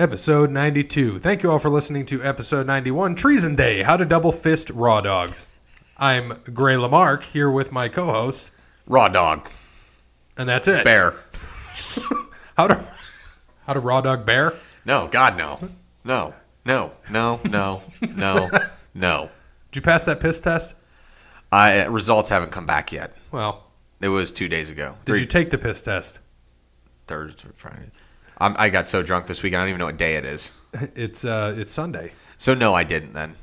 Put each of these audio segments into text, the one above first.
Episode 92. Thank you all for listening to episode 91, Treason Day, How to Double Fist Raw Dogs. I'm Gray Lamarck, here with my co-host, Raw Dog. And that's it. Bear. How to Raw Dog Bear? No, God, no. No. Did you pass that piss test? Results haven't come back yet. Well, it was 2 days ago. Did you take the piss test? Thursday, Friday. I got so drunk this week, I don't even know what day it is. It's Sunday. So no, I didn't then.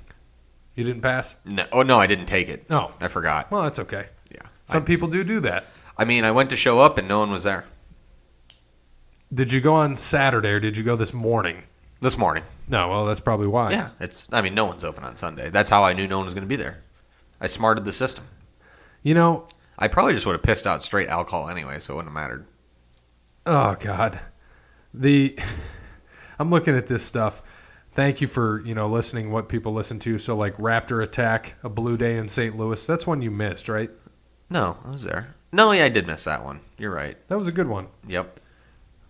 You didn't pass? No. Oh no, I didn't take it. Oh, I forgot. Well, that's okay. Yeah. Some people do that. I mean, I went to show up and no one was there. Did you go on Saturday or did you go this morning? This morning. No, well, that's probably why. Yeah, no one's open on Sunday. That's how I knew no one was going to be there. I smarted the system. You know, I probably just would have pissed out straight alcohol anyway, so it wouldn't have mattered. Oh God, I'm looking at this stuff. Thank you for listening. What people listen to. So like Raptor Attack, A Blue Day in St. Louis. That's one you missed, right? No, I was there. No, yeah, I did miss that one. You're right. That was a good one. Yep.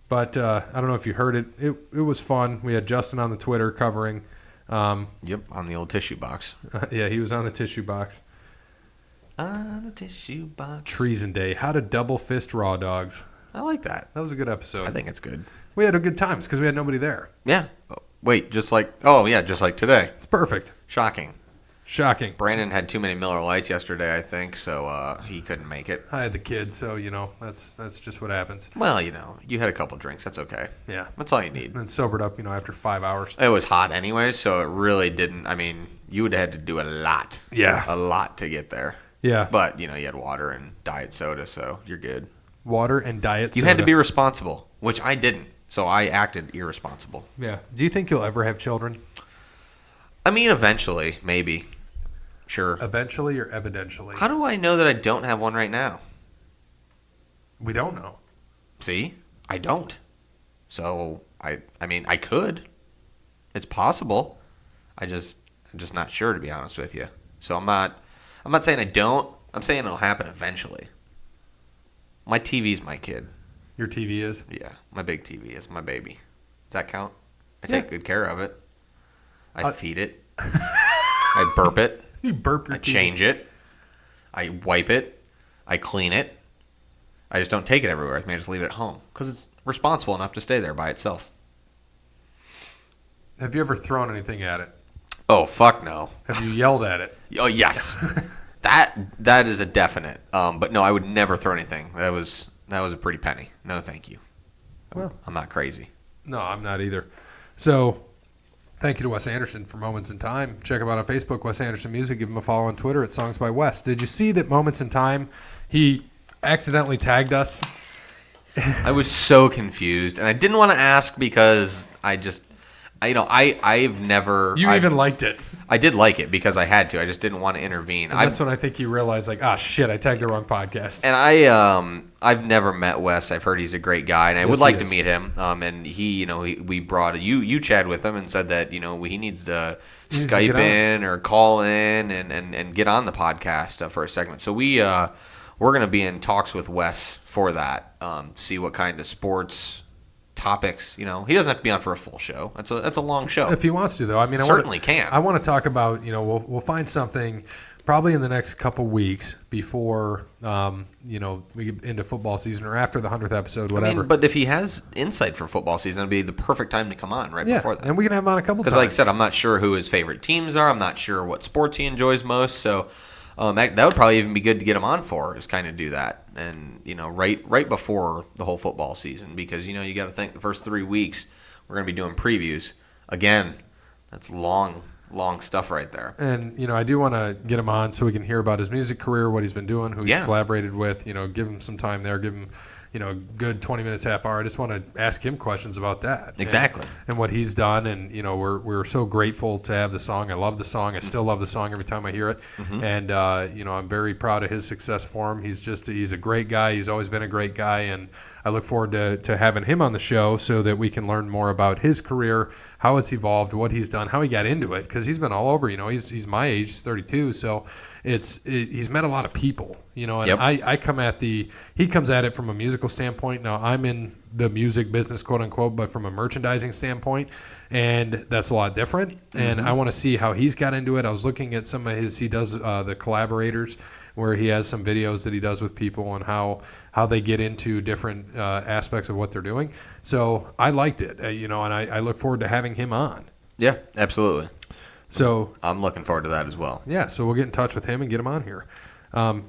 But I don't know if you heard it. It was fun. We had Justin on the Twitter covering. Yep, on the old tissue box. Yeah, he was on the tissue box. On the tissue box. Treason Day. How to double fist raw dogs. I like that. That was a good episode. I think it's good. We had a good times because we had nobody there. Yeah. Wait, just like today. It's perfect. Shocking. Brandon had too many Miller Lights yesterday, I think, so he couldn't make it. I had the kids, so that's just what happens. Well, you had a couple drinks. That's okay. Yeah, that's all you need. And then sobered up, after 5 hours. It was hot anyway, so it really didn't. I mean, you would have had to do a lot. Yeah, a lot to get there. Yeah, but you had water and diet soda, so you're good. Water and diet soda. You had to be responsible, which I didn't, so I acted irresponsible. Yeah. Do you think you'll ever have children? I mean, eventually, maybe. Sure. Eventually or evidentially? How do I know that I don't have one right now? We don't know. See? I don't. So, I mean, I could. It's possible. I'm just not sure, to be honest with you. So I'm not saying I don't. I'm saying it'll happen eventually. My TV's my kid. Your TV is? Yeah. My big TV is my baby. Does that count? I take good care of it. I feed it. I burp it. You burp your I change it. I wipe it. I clean it. I just don't take it everywhere. I just leave it at home because it's responsible enough to stay there by itself. Have you ever thrown anything at it? Oh, fuck no. Have you yelled at it? Oh, yes. That is a definite. But no, I would never throw anything. That was a pretty penny. No, thank you. Well, I'm not crazy. No, I'm not either. So, thank you to Wes Anderson for Moments in Time. Check him out on Facebook, Wes Anderson Music. Give him a follow on Twitter at Songs by Wes. Did you see that Moments in Time, he accidentally tagged us? I was so confused, and I didn't want to ask because I've never... even liked it. I did like it because I had to. I just didn't want to intervene. And that's when I think you realized, shit, I tagged the wrong podcast. And I've never met Wes. I've heard he's a great guy, and I would like to meet him. And we brought you chatted with him and said that he needs to Skype in or call in and get on the podcast for a segment. So we're going to be in talks with Wes for that. See what kind of sports topics, he doesn't have to be on for a full show. That's a long show. If he wants to, though, I mean, certainly can. I want to talk about, we'll find something probably in the next couple weeks before, we get into football season or after the 100th episode, whatever. But if he has insight for football season, it'd be the perfect time to come on before that. And we can have him on a couple times. Because, like I said, I'm not sure who his favorite teams are. I'm not sure what sports he enjoys most. So that would probably even be good to get him on for, is kind of do that. And, right before the whole football season. Because, you got to think the first 3 weeks we're going to be doing previews. Again, that's long stuff right there. And, I do want to get him on so we can hear about his music career, what he's been doing, who he's collaborated with, give him some time there, give him, a good 20 minutes, half hour. I just want to ask him questions about that. Exactly. And what he's done. And, we're so grateful to have the song. I love the song. I still love the song every time I hear it. Mm-hmm. And, I'm very proud of his success for him. He's a great guy. He's always been a great guy. And I look forward to having him on the show so that we can learn more about his career, how it's evolved, what he's done, how he got into it. Because he's been all over. He's my age. He's 32. So he's met a lot of people. You know, and Yep. I come at he comes at it from a musical standpoint. Now I'm in the music business, quote unquote, but from a merchandising standpoint, and that's a lot different. And I want to see how he's got into it. I was looking at some of he does the collaborators, where he has some videos that he does with people and how they get into different aspects of what they're doing. So I liked it, you know, and I look forward to having him on. Yeah, absolutely. So I'm looking forward to that as well. Yeah, so we'll get in touch with him and get him on here.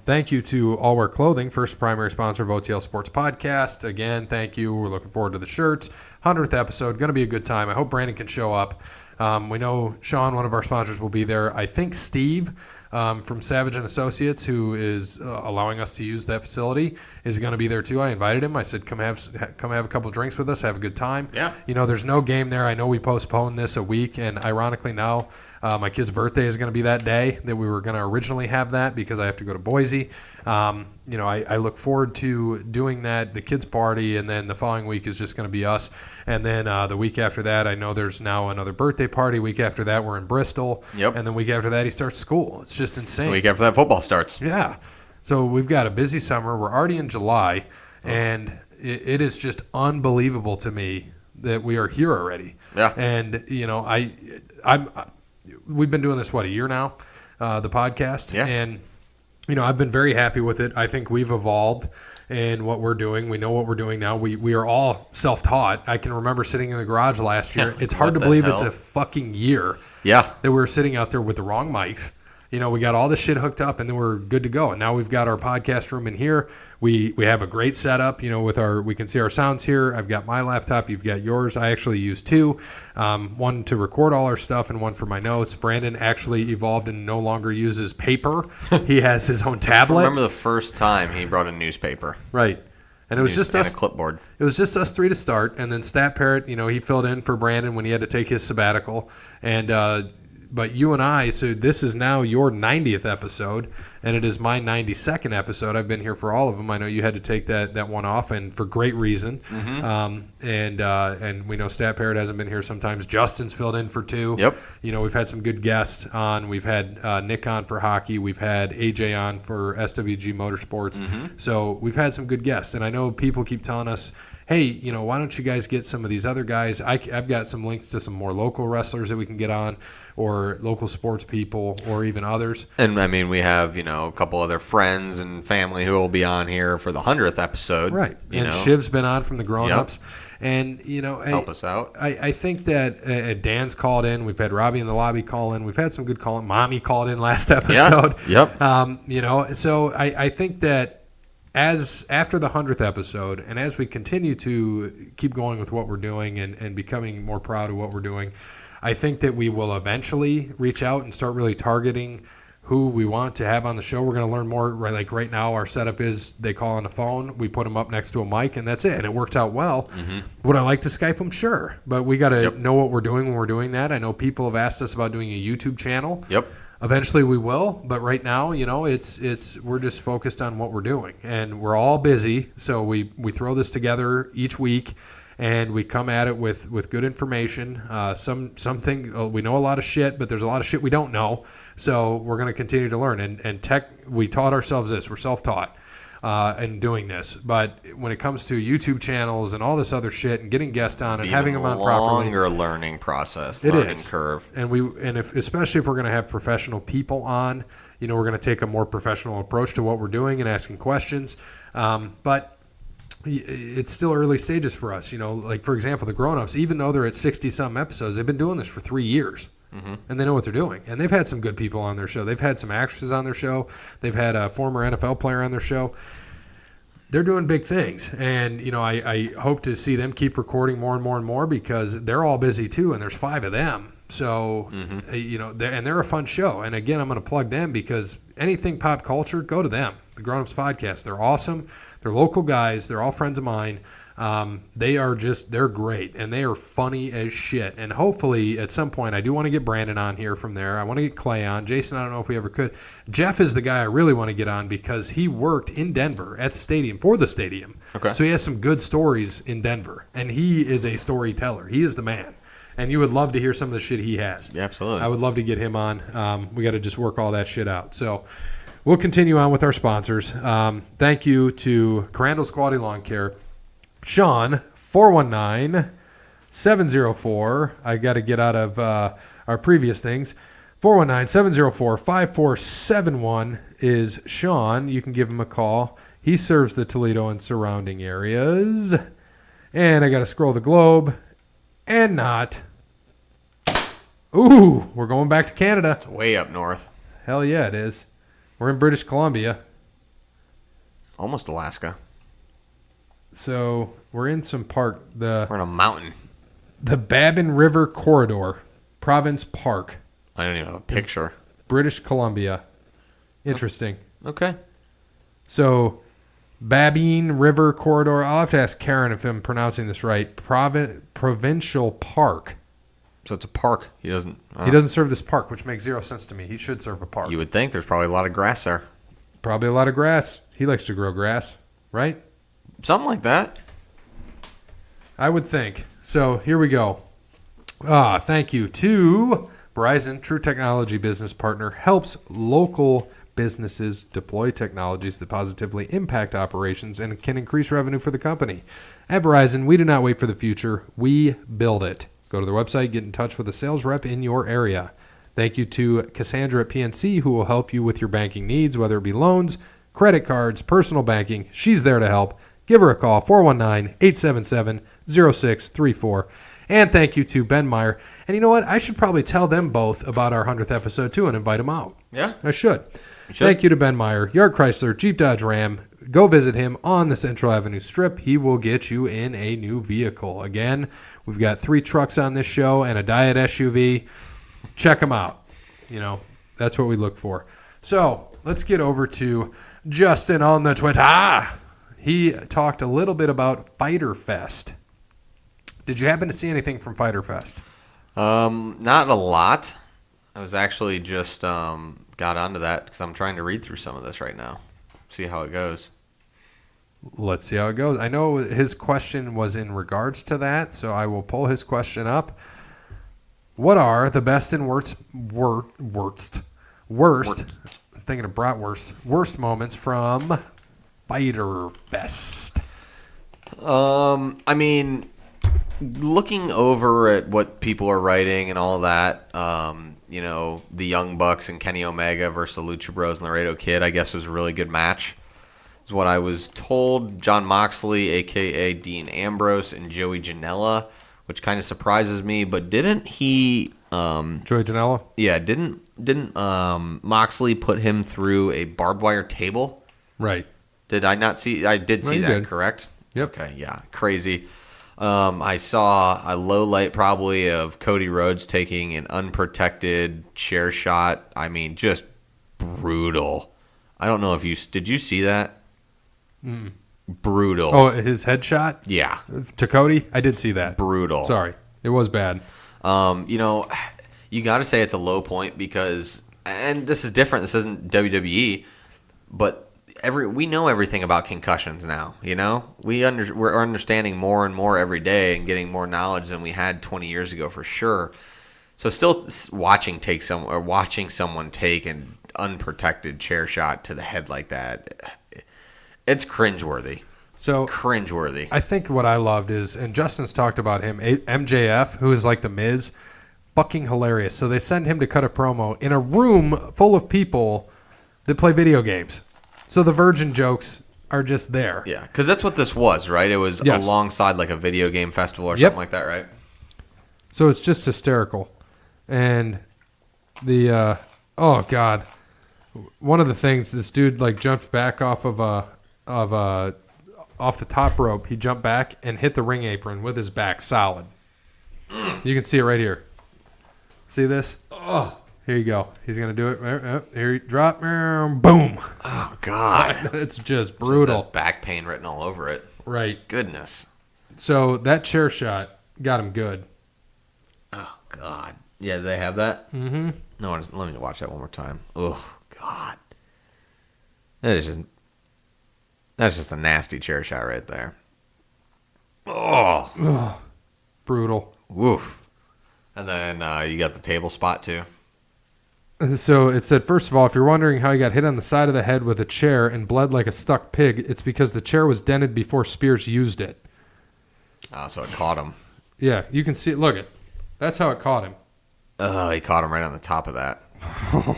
Thank you to All Wear Clothing, first primary sponsor of OTL Sports Podcast. Again, thank you. We're looking forward to the shirts. 100th episode, going to be a good time. I hope Brandon can show up. We know Sean, one of our sponsors, will be there. I think Steve from Savage & Associates, who is allowing us to use that facility, is going to be there too. I invited him. I said, come have a couple drinks with us, have a good time. Yeah. You know, there's no game there. I know we postponed this a week, and ironically now my kid's birthday is going to be that day that we were going to originally have that because I have to go to Boise. You know, I look forward to doing that, the kids' party, and then the following week is just going to be us. And then the week after that, I know there's now another birthday party. Week after that, we're in Bristol. Yep. And then week after that, he starts school. It's just insane. The week after that, football starts. Yeah. So we've got a busy summer. We're already in July, and it is just unbelievable to me that we are here already. Yeah. And, you know, we've been doing this, a year now, the podcast? Yeah. And, you know, I've been very happy with it. I think we've evolved in what we're doing. We know what we're doing now. We are all self-taught. I can remember sitting in the garage last year. It's hard to believe it's a fucking year Yeah. that we were sitting out there with the wrong mics. You know, we got all this shit hooked up, and then we're good to go. And now we've got our podcast room in here. We have a great setup, you know, we can see our sounds here. I've got my laptop. You've got yours. I actually use two, one to record all our stuff and one for my notes. Brandon actually evolved and no longer uses paper. He has his own tablet. I remember the first time he brought a newspaper. Right. And it was just us. And a clipboard. It was just us three to start. And then Stat Parrot, you know, he filled in for Brandon when he had to take his sabbatical. And, but you and I, so this is now your 90th episode, and it is my 92nd episode. I've been here for all of them. I know you had to take that one off, and for great reason. And we know Stat Parrot hasn't been here sometimes. Justin's filled in for two. Yep. You know, we've had some good guests on. We've had Nick on for hockey. We've had AJ on for SWG Motorsports. So we've had some good guests, and I know people keep telling us, hey, you know, why don't you guys get some of these other guys? I've got some links to some more local wrestlers that we can get on, or local sports people, or even others. And, I mean, we have, you know, a couple other friends and family who will be on here for the 100th episode. Right. You And know. Shiv's been on from the grown-ups. Yep. And, you know, help us out. I think that Dan's called in. We've had Robbie in the lobby call in. We've had some good call in. Mommy called in last episode. Yep. You know, so I think that after the 100th episode, and as we continue to keep going with what we're doing and becoming more proud of what we're doing, I think that we will eventually reach out and start really targeting who we want to have on the show. We're going to learn more. Right, like right now, our setup is they call on the phone, we put them up next to a mic, and that's it. And it worked out well. Would I like to Skype them? Sure. But we got to know what we're doing when we're doing that. I know people have asked us about doing a YouTube channel. Yep. Eventually we will, but right now, you know, we're just focused on what we're doing, and we're all busy. So we throw this together each week, and we come at it with good information. Something we know a lot of shit, but there's a lot of shit we don't know. So we're going to continue to learn. And tech, we taught ourselves this. We're self-taught in doing this. But when it comes to YouTube channels and all this other shit, and getting guests on and having them on properly, longer learning process, learning curve. And especially if we're going to have professional people on, you know, we're going to take a more professional approach to what we're doing and asking questions. But it's still early stages for us, you know, like for example, the grown-ups, even though they're at 60 some episodes, they've been doing this for 3 years. And they know what they're doing. And they've had some good people on their show. They've had some actresses on their show. They've had a former NFL player on their show. They're doing big things. And, you know, I hope to see them keep recording more and more and more, because they're all busy too, and there's 5 of them. So, you know, they're a fun show. And again, I'm going to plug them, because anything pop culture, go to them. The Grown Ups Podcast. They're awesome. They're local guys. They're all friends of mine. They're great, and they are funny as shit. And hopefully at some point, I do want to get Brandon on here from there. I want to get Clay on. Jason, I don't know if we ever could. Jeff is the guy I really want to get on, because he worked in Denver at the stadium, for the stadium. Okay. So he has some good stories in Denver, and he is a storyteller. He is the man. And you would love to hear some of the shit he has. Yeah, absolutely. I would love to get him on. We got to just work all that shit out. So we'll continue on with our sponsors. Thank you to Crandall's Quality Lawn Care. Sean, 419-704. I got to get out of our previous things. 419-704-5471 is Sean. You can give him a call. He serves the Toledo and surrounding areas. And I got to scroll the globe and not. Ooh, we're going back to Canada. It's way up north. Hell yeah, it is. We're in British Columbia. Almost Alaska. So we're in some park. We're in a mountain. The Babin River Corridor, Province Park. I don't even have a picture. British Columbia. Interesting. Okay. So, Babine River Corridor. I'll have to ask Karen if I'm pronouncing this right. Provincial Park. So it's a park. He doesn't serve this park, which makes zero sense to me. He should serve a park. You would think there's probably a lot of grass there. Probably a lot of grass. He likes to grow grass, right? Something like that. I would think. So here we go. Thank you to Verizon, true technology business partner, helps local businesses deploy technologies that positively impact operations and can increase revenue for the company. At Verizon, we do not wait for the future. We build it. Go to their website, get in touch with a sales rep in your area. Thank you to Cassandra at PNC, who will help you with your banking needs, whether it be loans, credit cards, personal banking. She's there to help. Give her a call, 419-877-0634. And thank you to Ben Meyer. And you know what? I should probably tell them both about our 100th episode, too, and invite them out. Yeah. I should. Thank you to Ben Meyer, Yard Chrysler, Jeep Dodge Ram. Go visit him on the Central Avenue Strip. He will get you in a new vehicle. Again, we've got 3 trucks on this show and a Diet SUV. Check them out. You know, that's what we look for. So let's get over to Justin on the Twitter. He talked a little bit about Fyter Fest. Did you happen to see anything from Fyter Fest? Not a lot. I was actually just got onto that because I'm trying to read through some of this right now. See how it goes. Let's see how it goes. I know his question was in regards to that, so I will pull his question up. What are the best and worst I'm thinking of bratwurst, worst moments from Fyter Fest? I mean, looking over at what people are writing and all that, you know, the Young Bucks and Kenny Omega versus the Lucha Bros and Laredo Kid, I guess was a really good match, is what I was told. Jon Moxley, a.k.a. Dean Ambrose, and Joey Janela, which kind of surprises me, but didn't he... Joey Janela? Yeah, didn't Moxley put him through a barbed wire table? Right. Did I not see? I did see that, did. Correct? Yep. Okay, yeah, crazy. I saw a low light probably of Cody Rhodes taking an unprotected chair shot. I mean, just brutal. I don't know if you... Did you see that? Brutal. Oh, his headshot? Yeah. To Cody? I did see that. Brutal. Sorry. It was bad. You know, you got to say it's a low point because... And this is different. This isn't WWE. But... we know everything about concussions now, you know? We're understanding more and more every day and getting more knowledge than we had 20 years ago for sure. So still watching someone take an unprotected chair shot to the head like that, it's cringeworthy. So cringeworthy. I think what I loved is, and Justin's talked about him, MJF, who is like the Miz, fucking hilarious. So they send him to cut a promo in a room full of people that play video games. So the virgin jokes are just there. Yeah, because that's what this was, right? It was alongside like a video game festival or something like that, right? So it's just hysterical. And the, oh, God. One of the things, this dude like jumped back off off the top rope. He jumped back and hit the ring apron with his back solid. You can see it right here. See this? Oh. Here you go. He's going to do it. Here you drop. Boom. Oh, God. It's just brutal. Just back pain written all over it. Right. Goodness. So that chair shot got him good. Oh, God. Yeah, they have that? Mm-hmm. No, let me watch that one more time. Oh, God. That's just a nasty chair shot right there. Oh. Brutal. Woof. And then you got the table spot, too. So it said, first of all, if you're wondering how he got hit on the side of the head with a chair and bled like a stuck pig, it's because the chair was dented before Spears used it. So it caught him. Yeah, you can see it. Look it. That's how it caught him. Oh, he caught him right on the top of that.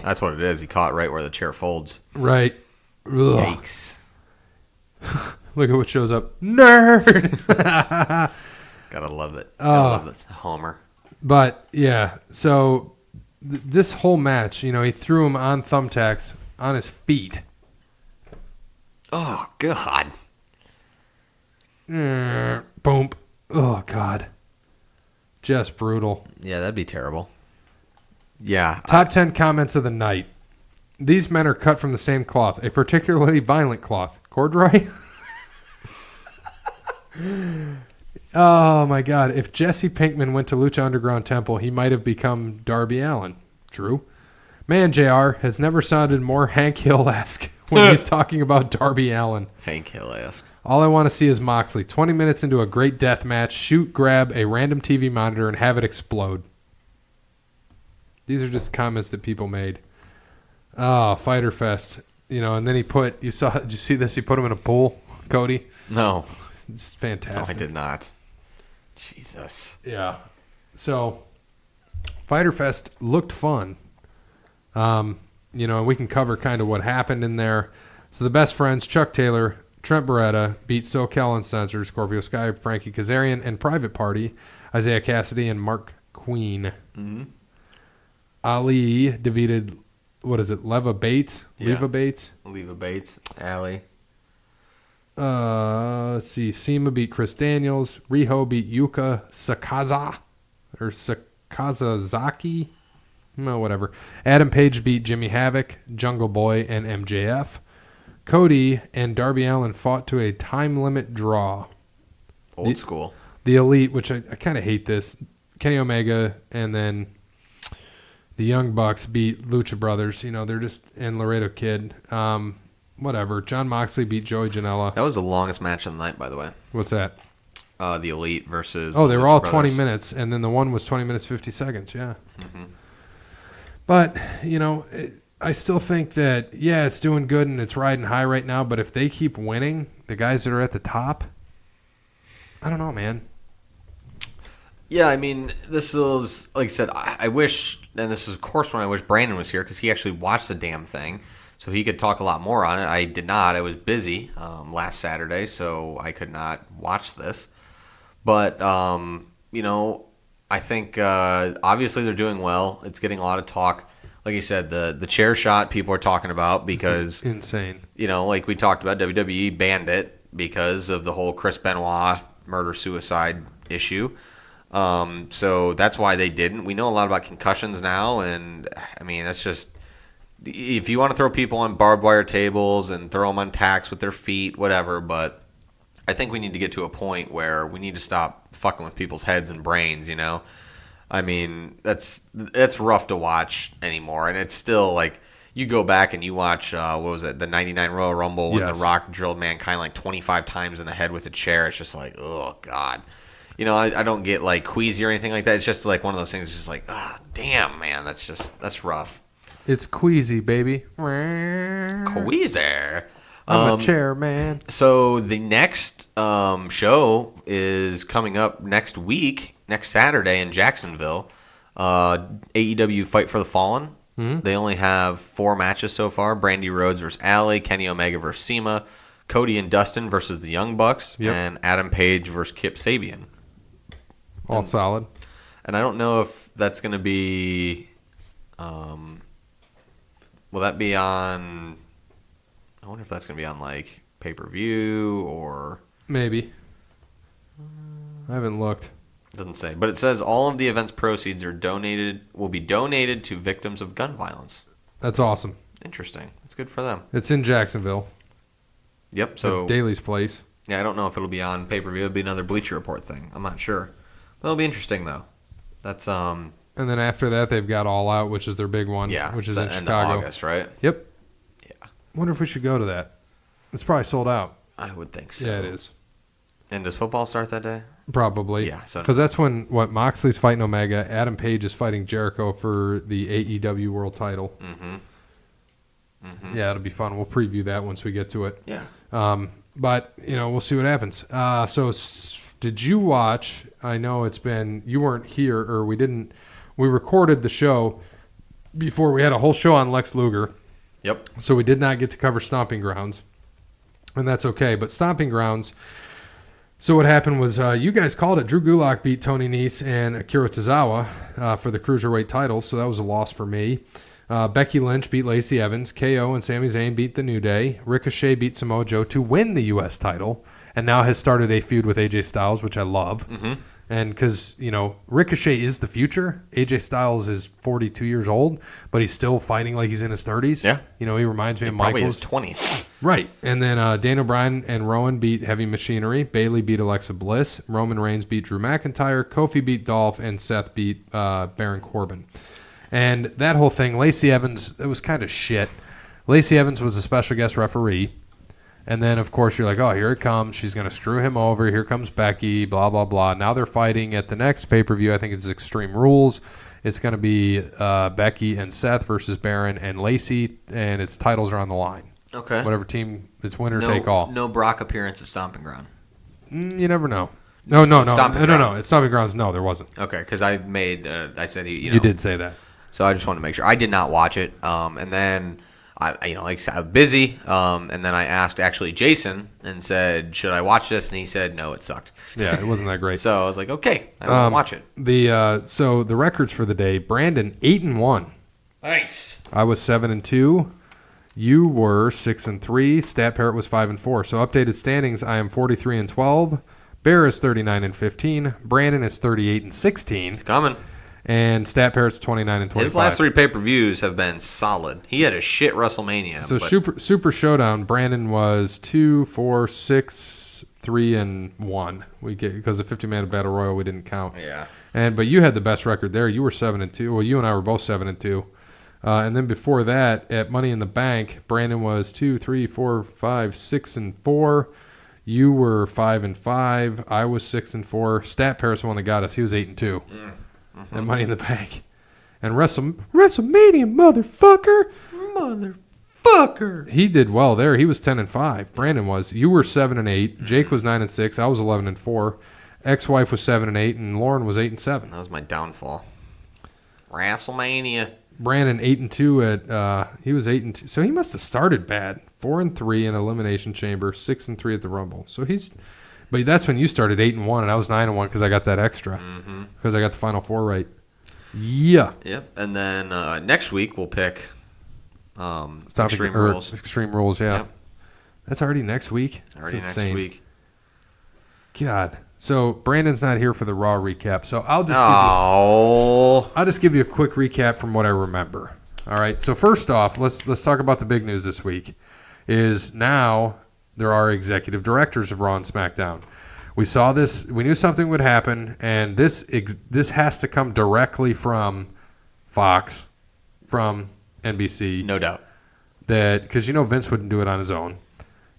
That's what it is. He caught right where the chair folds. Right. Ugh. Yikes. Look at what shows up. Nerd! Gotta love it. Gotta love this Homer. But, yeah, so this whole match, you know, he threw him on thumbtacks on his feet. Oh, God. Boom. Oh, God. Just brutal. Yeah, that'd be terrible. Yeah. Top 10 comments of the night. These men are cut from the same cloth, a particularly violent cloth. Corduroy? Oh, my God. If Jesse Pinkman went to Lucha Underground Temple, he might have become Darby Allin. True. Man, JR has never sounded more Hank Hill-esque when he's talking about Darby Allin. Hank Hill-esque. All I want to see is Moxley. 20 minutes into a great death match, shoot, grab a random TV monitor, and have it explode. These are just comments that people made. Oh, Fyter Fest. You know, and then did you see this? He put him in a pool, Cody? No. It's fantastic. No, I did not. Jesus. Yeah. So, Fyter Fest looked fun. You know, we can cover kind of what happened in there. So the best friends, Chuck Taylor, Trent Beretta, beat SoCal Uncensored, Scorpio Sky, Frankie Kazarian, and Private Party, Isaiah Cassidy, and Mark Queen. Mm-hmm. Ali defeated, what is it, Leva Bates? Yeah. Leva Bates? Leva Bates. Allie. Let's see. Sema beat Chris Daniels. Riho beat Yuka Sakaza. Or Sakazazaki. No, whatever. Adam Page beat Jimmy Havoc, Jungle Boy, and MJF. Cody and Darby Allin fought to a time limit draw. Old school. The Elite, which I kind of hate this. Kenny Omega and then the Young Bucks beat Lucha Brothers. You know, they're just, and Laredo Kid. Whatever. John Moxley beat Joey Janela. That was the longest match of the night, by the way. What's that? The Elite versus. Oh, they the were Lucha all Brothers. 20 minutes, and then the one was 20 minutes, 50 seconds. Yeah. Mm-hmm. But, you know, I still think that, yeah, it's doing good and it's riding high right now, but if they keep winning, the guys that are at the top, I don't know, man. Yeah, I mean, this is, like I said, I wish, and this is, of course, when I wish Brandon was here, because he actually watched the damn thing, so he could talk a lot more on it. I did not. I was busy last Saturday, so I could not watch this. But, you know, I think obviously they're doing well. It's getting a lot of talk. Like you said, the chair shot people are talking about because It's insane. You know, like we talked about, WWE banned it because of the whole Chris Benoit murder-suicide issue. So that's why they didn't. We know a lot about concussions now, and I mean, that's just, if you want to throw people on barbed wire tables and throw them on tacks with their feet, whatever, but I think we need to get to a point where we need to stop fucking with people's heads and brains, you know? I mean, that's rough to watch anymore, and it's still like, you go back and you watch, what was it, the 99 Royal Rumble when Yes. The Rock drilled Mankind like 25 times in the head with a chair. It's just like, oh, God. You know, I don't get like queasy or anything like that. It's just like one of those things. It's just like, ah, damn, man, that's rough. It's queasy, baby. Queasy. I'm a chair, man. So the next show is coming up next week, next Saturday in Jacksonville. AEW Fight for the Fallen. Mm-hmm. They only have 4 matches so far. Brandy Rhodes versus Allie, Kenny Omega versus Sema, Cody and Dustin versus the Young Bucks, and Adam Page versus Kip Sabian. All solid. And I don't know if that's going to be... will that be on... I wonder if that's going to be on, like, pay-per-view or... Maybe. I haven't looked. It doesn't say. But it says all of the event's proceeds will be donated to victims of gun violence. That's awesome. Interesting. It's good for them. It's in Jacksonville. Yep. So Daly's place. Yeah, I don't know if it'll be on pay-per-view. It'll be another Bleacher Report thing. I'm not sure. But it'll be interesting, though. That's And then after that, they've got All Out, which is their big one. Yeah, which is it's in the end Chicago. of August, right? Yep. Yeah. Wonder if we should go to that. It's probably sold out. I would think so. Yeah, it is. And does football start that day? Probably. Yeah. So because that's when Moxley's fighting Omega, Adam Page is fighting Jericho for the AEW World Title. Yeah, it'll be fun. We'll preview that once we get to it. Yeah. But we'll see what happens. Did you watch? I know you weren't here, or we didn't. We recorded the show before we had a whole show on Lex Luger. Yep. So we did not get to cover Stomping Grounds, and that's okay. But Stomping Grounds. So what happened was you guys called it. Drew Gulak beat Tony Nese and Akira Tozawa for the Cruiserweight title, so that was a loss for me. Becky Lynch beat Lacey Evans. KO and Sami Zayn beat The New Day. Ricochet beat Samoa Joe to win the U.S. title, and now has started a feud with AJ Styles, which I love. And because, Ricochet is the future. AJ Styles is 42 years old, but he's still fighting like he's in his 30s. Yeah. He reminds me of Probably Michaels. his 20s. Right. And then Daniel Bryan and Rowan beat Heavy Machinery. Bayley beat Alexa Bliss. Roman Reigns beat Drew McIntyre. Kofi beat Dolph. And Seth beat Baron Corbin. And that whole thing, Lacey Evans, it was kind of shit. Lacey Evans was a special guest referee. And then, of course, you're like, oh, here it comes. She's going to screw him over. Here comes Becky, blah, blah, blah. Now they're fighting at the next pay-per-view. I think it's Extreme Rules. It's going to be Becky and Seth versus Baron and Lacey, and its titles are on the line. Okay. Whatever team, it's winner take all. No Brock appearance at Stomping Ground. You never know. No. It's Stomping Grounds. No, there wasn't. Okay, because I said he. You did say that. So I just wanted to make sure. I did not watch it. And then like I said, I'm busy. And then I asked actually Jason and said, should I watch this? And he said, no, it sucked. Yeah, it wasn't that great. So I was like, okay, I won't watch it. So the records for the day: Brandon 8-1. Nice. I was 7-2. You were 6-3. Stat Parrot was 5-4. So updated standings: I am 43-12. Bear is 39-15. Brandon is 38-16. It's coming. And Stat Parrot's 29-25. His last 3 pay-per-views have been solid. He had a shit WrestleMania. So Super Showdown, Brandon was 2-4-6-3-1. We get because the 50-man battle royal we didn't count. Yeah. But you had the best record there. You were 7-2. Well, you and I were both 7-2. And then before that, at Money in the Bank, Brandon was 6-4. You were 5-5. I was 6-4. Stat Parrot's the one that got us. He was 8-2. At Money in the Bank. And WrestleMania, motherfucker. He did well there. He was 10-5. Brandon was. You were 7-8. Jake was 9-6. I was 11-4. Ex-wife was 7-8, and Lauren was 8-7. That was my downfall. WrestleMania. Brandon 8-2 at he was 8-2. So he must have started bad. 4-3 in Elimination Chamber, 6-3 at the Rumble. So but that's when you started 8-1, and I was 9-1 because I got that extra because I got the Final Four right. Yeah. Yep. And then next week we'll pick Extreme Rules. Extreme Rules. Yeah. Yep. That's already next week. Already next week. God. So Brandon's not here for the Raw recap. So I'll just give you a quick recap from what I remember. All right. So first off, let's talk about the big news this week. Is now there are executive directors of Raw and SmackDown. We saw this. We knew something would happen, and this has to come directly from Fox, from NBC. No doubt. Because Vince wouldn't do it on his own.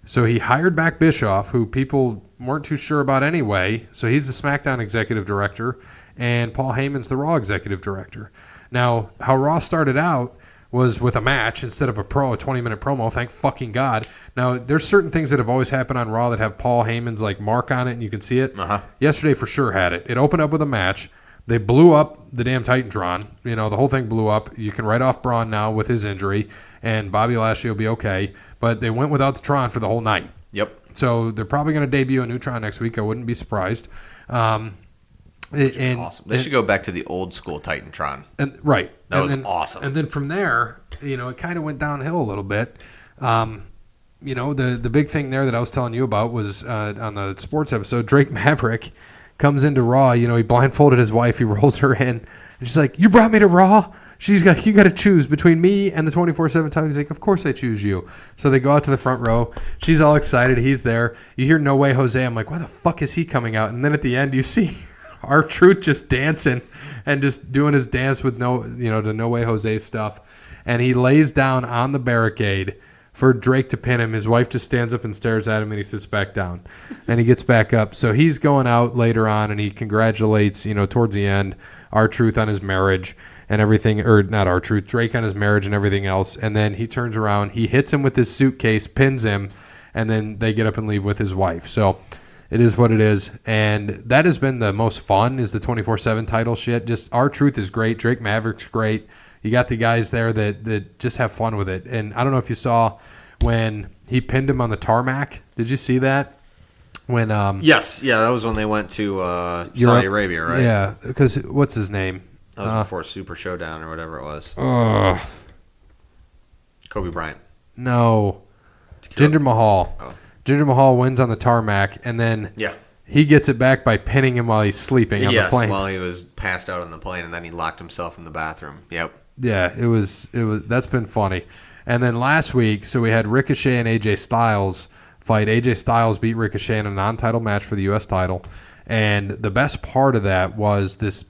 So he hired back Bischoff, who people weren't too sure about anyway. So he's the SmackDown executive director, and Paul Heyman's the Raw executive director. Now, how Raw started out was with a match instead of a 20-minute promo. Thank fucking God. Now, there's certain things that have always happened on Raw that have Paul Heyman's mark on it, and you can see it. Yesterday for sure had it. It opened up with a match. They blew up the damn Titantron. The whole thing blew up. You can write off Braun now with his injury, and Bobby Lashley will be okay. But they went without the Tron for the whole night. Yep. So they're probably going to debut a new Tron next week. I wouldn't be surprised. Awesome. They should go back to the old school Titantron. Right. That was awesome. And then from there, it kind of went downhill a little bit. The big thing there that I was telling you about was on the sports episode, Drake Maverick comes into Raw. He blindfolded his wife. He rolls her in. And she's like, "You brought me to Raw? You got to choose between me and the 24/7 title." He's like, "Of course I choose you." So they go out to the front row. She's all excited. He's there. You hear "No Way Jose." I'm like, why the fuck is he coming out? And then at the end, you see R-Truth just dancing and just doing his dance with the No Way Jose stuff. And he lays down on the barricade, for Drake to pin him. His wife just stands up and stares at him, and he sits back down. And he gets back up. So he's going out later on, and he congratulates, towards the end, R-Truth on his marriage and everything, or not R-Truth, Drake on his marriage and everything else. And then he turns around, he hits him with his suitcase, pins him, and then they get up and leave with his wife. So it is what it is. And that has been the most fun, is the 24/7 title shit. Just R-Truth is great. Drake Maverick's great. You got the guys there that just have fun with it. And I don't know if you saw when he pinned him on the tarmac. Did you see that? When Yes. Yeah, that was when they went to Saudi Arabia, right? Yeah, because what's his name? That was before Super Showdown or whatever it was. Kobe Bryant. No. Jinder Mahal. Oh. Jinder Mahal wins on the tarmac, and then Yeah. he gets it back by pinning him while he's sleeping on the plane. While he was passed out on the plane, and then he locked himself in the bathroom. Yep. Yeah, it was. That's been funny. And then last week, so we had Ricochet and AJ Styles fight. AJ Styles beat Ricochet in a non-title match for the U.S. title, and the best part of that was this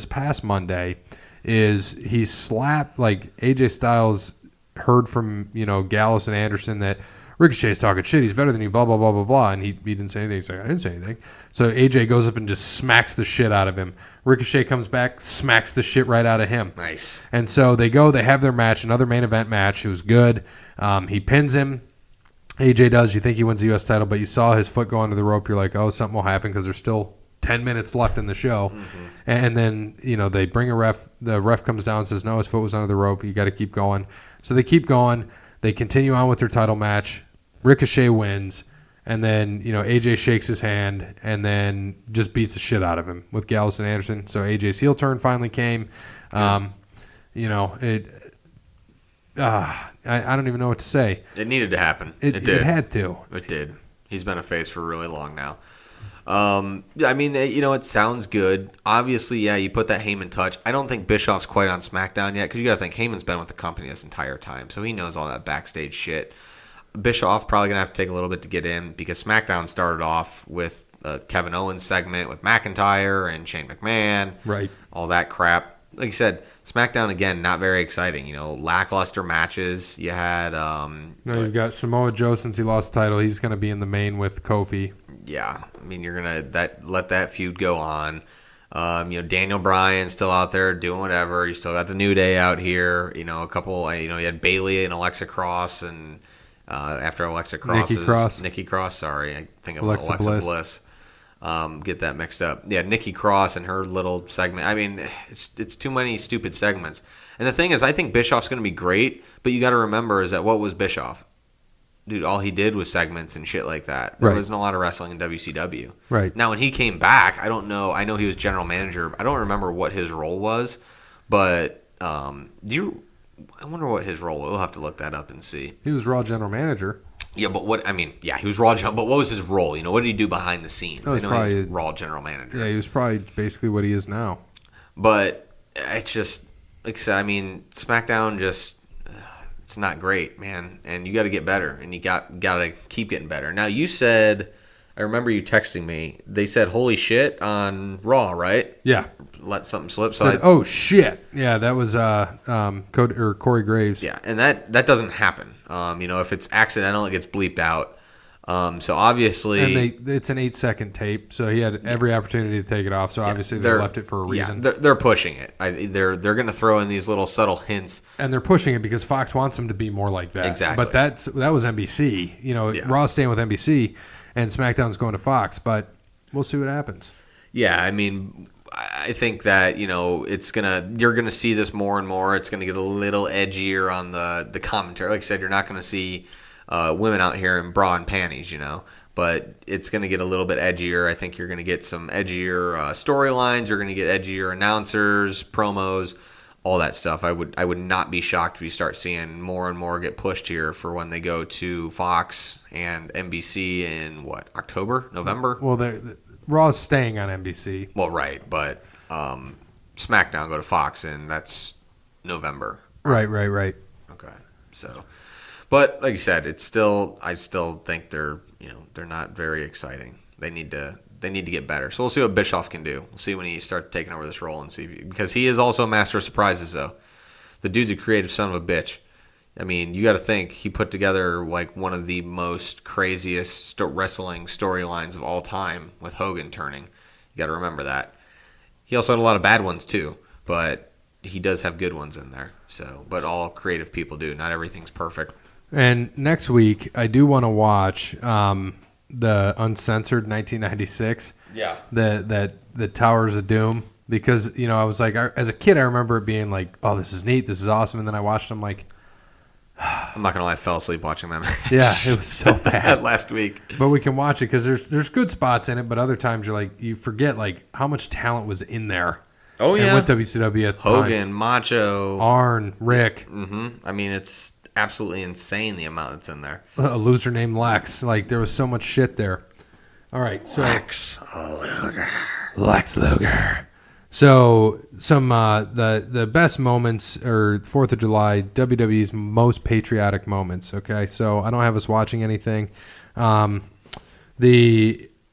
past Monday is he slapped, like, AJ Styles heard from Gallows and Anderson that Ricochet's talking shit. He's better than you, blah, blah, blah, blah, blah. And he didn't say anything. He's like, I didn't say anything. So AJ goes up and just smacks the shit out of him. Ricochet comes back, smacks the shit right out of him. Nice. And so they have their match, another main event match. It was good. He pins him. AJ does. You think he wins the U.S. title, but you saw his foot go under the rope. You're like, oh, something will happen because there's still 10 minutes left in the show. Mm-hmm. And then, they bring a ref. The ref comes down and says, no, his foot was under the rope. You got to keep going. So they keep going. They continue on with their title match. Ricochet wins. And then, AJ shakes his hand and then just beats the shit out of him with Gallows and Anderson. So AJ's heel turn finally came. I don't even know what to say. It needed to happen. It did. It had to. It did. He's been a face for really long now. It sounds good. Obviously, yeah, you put that Heyman touch. I don't think Bischoff's quite on SmackDown yet because you got to think Heyman's been with the company this entire time, so he knows all that backstage shit. Bischoff probably going to have to take a little bit to get in because SmackDown started off with a Kevin Owens segment with McIntyre and Shane McMahon. Right. All that crap. Like you said, SmackDown, again, not very exciting. Lackluster matches. You had... you've got Samoa Joe since he lost the title. He's going to be in the main with Kofi. Yeah. I mean, you're going to let that feud go on. Daniel Bryan's still out there doing whatever. You still got the New Day out here. You had Bayley and Alexa Cross and... after Alexa Cross, Nikki Cross. Sorry, I think of Alexa Bliss. Get that mixed up. Yeah, Nikki Cross and her little segment. I mean, it's too many stupid segments. And the thing is, I think Bischoff's going to be great, but you got to remember is that what was Bischoff? Dude, all he did was segments and shit like that. There wasn't a lot of wrestling in WCW. Right. Now, when he came back, I don't know. I know he was general manager. I don't remember what his role was, but I wonder what his role was. We'll have to look that up and see. He was Raw general manager. Yeah, but he was Raw general, but what was his role? What did he do behind the scenes? I know he was Raw general manager. Yeah, he was probably basically what he is now. But it's just, like I said, SmackDown just, it's not great, man. And you got to get better, and you got to keep getting better. Now, you said, I remember you texting me, they said, holy shit on Raw, right? Yeah. Let something slip. So oh, shit. Yeah, that was Corey Graves. Yeah, and that doesn't happen. If it's accidental, it gets bleeped out. So obviously... And it's an 8-second tape, so he had every opportunity to take it off, so obviously they left it for a reason. Yeah, they're pushing it. They're going to throw in these little subtle hints. And they're pushing it because Fox wants them to be more like that. Exactly. But that was NBC. Raw's staying with NBC, and SmackDown's going to Fox, but we'll see what happens. Yeah, I think that you're gonna see this more and more. It's gonna get a little edgier on the commentary. Like I said, you're not gonna see women out here in bra and panties, but it's gonna get a little bit edgier. I think you're gonna get some edgier storylines. You're gonna get edgier announcers, promos, all that stuff. I would not be shocked if you start seeing more and more get pushed here for when they go to Fox and NBC in October, November. Well, Raw's staying on NBC. Well, right, but SmackDown go to Fox, and that's November. Right. Okay, so, but like you said, I still think they're not very exciting. They need to get better. So we'll see what Bischoff can do. We'll see when he starts taking over this role and see because he is also a master of surprises. Though the dude's a creative son of a bitch. I mean, you got to think he put together like one of the most craziest wrestling storylines of all time with Hogan turning. You got to remember that. He also had a lot of bad ones too, but he does have good ones in there. So, but all creative people do. Not everything's perfect. And next week, I do want to watch the uncensored 1996. Yeah. The Towers of Doom, because I was like, as a kid, I remember it being like, oh, this is neat, this is awesome, and then I watched them like. I'm not gonna lie, I fell asleep watching them. Yeah, it was so bad last week. But we can watch it because there's good spots in it, but other times you forget like how much talent was in there. Oh yeah, and with WCW at the Hogan, time. Macho, Arn, Rick. Mm-hmm. I mean, it's absolutely insane the amount that's in there. A loser named Lex. Like there was so much shit there. All right, so Lex Luger. Lex Luger. So some the best moments or 4th of July, WWE's most patriotic moments. Okay, so I don't have us watching anything. So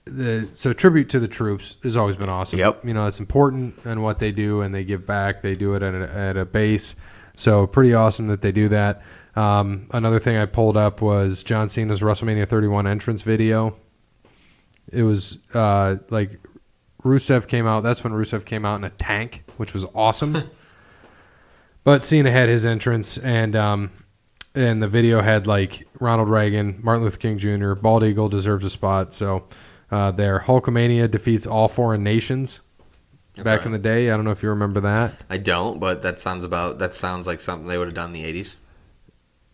tribute to the troops has always been awesome. Yep. It's important in what they do, and they give back. They do it at a base. So pretty awesome that they do that. Another thing I pulled up was John Cena's WrestleMania 31 entrance video. It was like. Rusev came out. That's when Rusev came out in a tank, which was awesome. But Cena had his entrance, and the video had like Ronald Reagan, Martin Luther King Jr., Bald Eagle deserves a spot. So there, Hulkamania defeats all foreign nations back in the day. I don't know if you remember that. I don't, but that sounds like something they would have done in the 80s.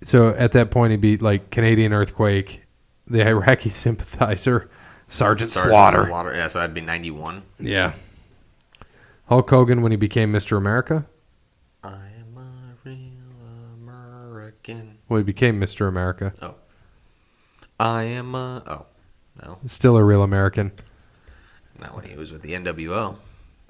So at that point, he beat like Canadian Earthquake, the Iraqi Sympathizer. Sergeant Slaughter. Yeah, so that'd be 91. Yeah. Hulk Hogan when he became Mr. America. I am a real American. Well, he became Mr. America. Oh. I am a... Oh. No. Still a real American. Not when he was with the NWO.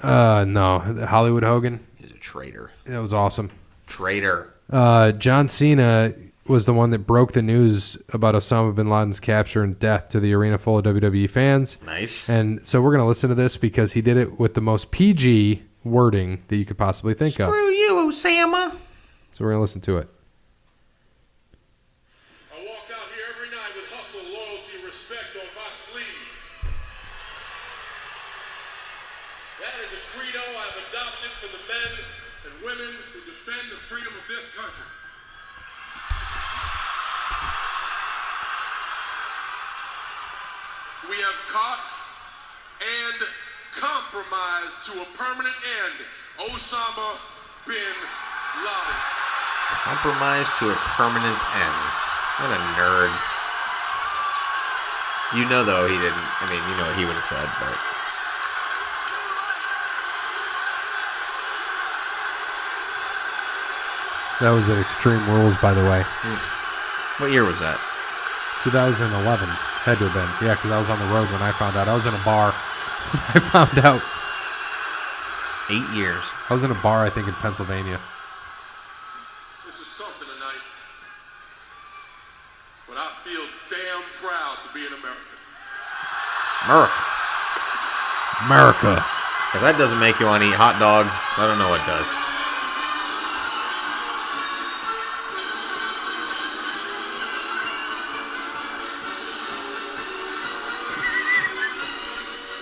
No. Hollywood Hogan. He was a traitor. That was awesome. Traitor. John Cena was the one that broke the news about Osama bin Laden's capture and death to the arena full of WWE fans. Nice. And so we're going to listen to this because he did it with the most PG wording that you could possibly think of. Screw you, Osama. So we're going to listen to it. I walk out here every night with hustle, loyalty, and respect on my sleeve. That is a credo I've adopted for the men and women who defend the freedom of this country. We have caught and compromised to a permanent end Osama bin Laden. Compromised to a permanent end. What a nerd. You know, though, he didn't. I mean, you know what he would have said, but... That was at Extreme Rules, by the way. What year was that? 2011. Had to have been. Yeah, because I was on the road when I found out. I was in a bar. I found out. 8 years. I was in a bar, I think, in Pennsylvania. This is something tonight. But I feel damn proud to be an American. America. If that doesn't make you want to eat hot dogs, I don't know what does.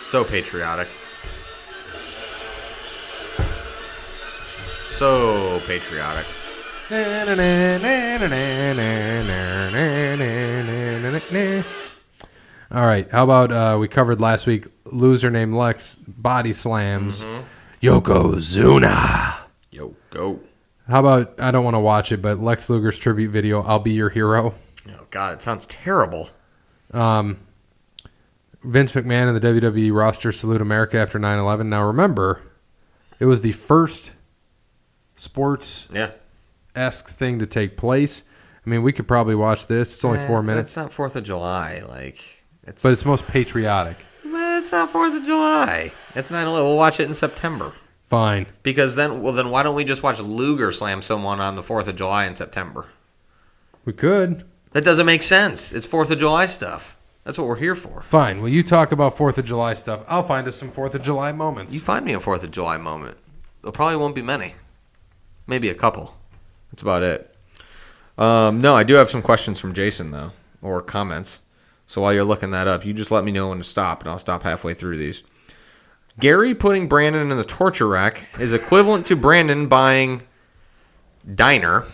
So patriotic. So patriotic. All right. How about we covered last week loser named Lex body slams Yokozuna. Yo, go. How about I don't want to watch it, but Lex Luger's tribute video, I'll Be Your Hero. Oh, God, it sounds terrible. Vince McMahon and the WWE roster salute America after 9/11. Now remember, it was the first sports-esque thing to take place. I mean, we could probably watch this. It's only 4 minutes. It's not 4th of July. But it's most patriotic. It's not 4th of July. It's 9/11. We'll watch it in September. Fine. Because then why don't we just watch Luger slam someone on the 4th of July in September? We could. That doesn't make sense. It's 4th of July stuff. That's what we're here for. Fine. Well, you talk about 4th of July stuff. I'll find us some 4th of July moments. You find me a 4th of July moment. There probably won't be many. Maybe a couple. That's about it. No, I do have some questions from Jason, though, or comments. So while you're looking that up, you just let me know when to stop, and I'll stop halfway through these. Gary putting Brandon in the torture rack is equivalent to Brandon buying diner,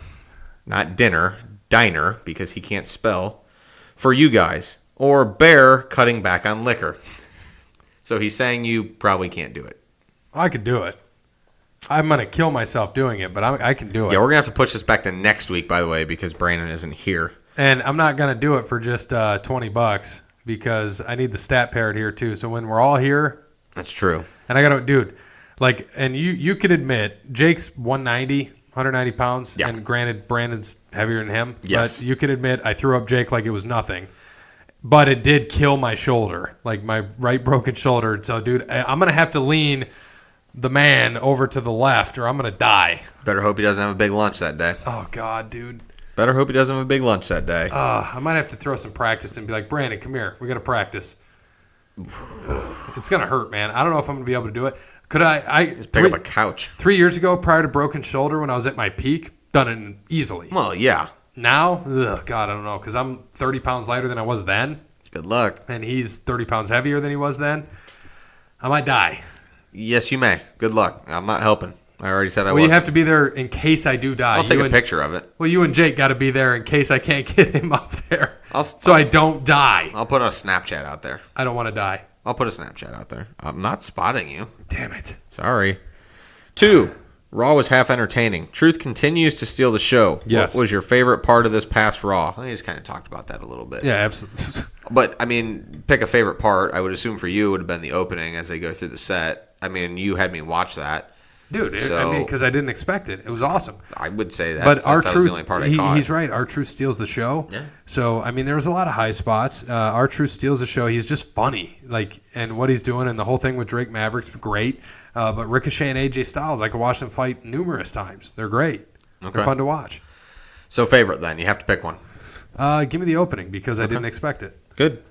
not dinner, diner, because he can't spell, for you guys, or Bear cutting back on liquor. So he's saying you probably can't do it. I could do it. I'm going to kill myself doing it, but I can do it. Yeah, we're going to have to push this back to next week, by the way, because Brandon isn't here. And I'm not going to do it for just $20 because I need the stat parrot here, too. So when we're all here... That's true. And I got to... Dude, like, and you could admit, Jake's 190 pounds, yeah. And granted, Brandon's heavier than him. Yes. But you could admit I threw up Jake like it was nothing. But it did kill my shoulder, like my right broken shoulder. So, dude, I'm going to have to lean... the man over to the left or I'm going to die. Better hope he doesn't have a big lunch that day. Oh, God, dude. Better hope he doesn't have a big lunch that day. I might have to throw some practice and be like, Brandon, come here. We got to practice. It's going to hurt, man. I don't know if I'm going to be able to do it. Could I just pick up a couch. 3 years ago, prior to broken shoulder, when I was at my peak, done it easily. Well, yeah. Now, God, I don't know, because I'm 30 pounds lighter than I was then. Good luck. And he's 30 pounds heavier than he was then. I might die. Yes, you may. Good luck. I'm not helping. I already said I was. Well, you have to be there in case I do die. I'll take a picture of it. Well, you and Jake got to be there in case I can't get him up there. So I don't die. I'll put a Snapchat out there. I don't want to die. I'll put a Snapchat out there. I'm not spotting you. Damn it. Sorry. 2. Raw was half entertaining. Truth continues to steal the show. Yes. What was your favorite part of this past Raw? I just kind of talked about that a little bit. Yeah, absolutely. But, I mean, pick a favorite part. I would assume for you it would have been the opening as they go through the set. I mean, you had me watch that. Dude, because I didn't expect it. It was awesome. I would say that. But that was the only part I caught. He's right. R-Truth steals the show. Yeah. So, I mean, there was a lot of high spots. R-Truth steals the show. He's just funny. And what he's doing and the whole thing with Drake Maverick's great. But Ricochet and AJ Styles, I could watch them fight numerous times. They're great. Okay. They're fun to watch. So, favorite then. You have to pick one. Give me the opening because I didn't expect it. Good.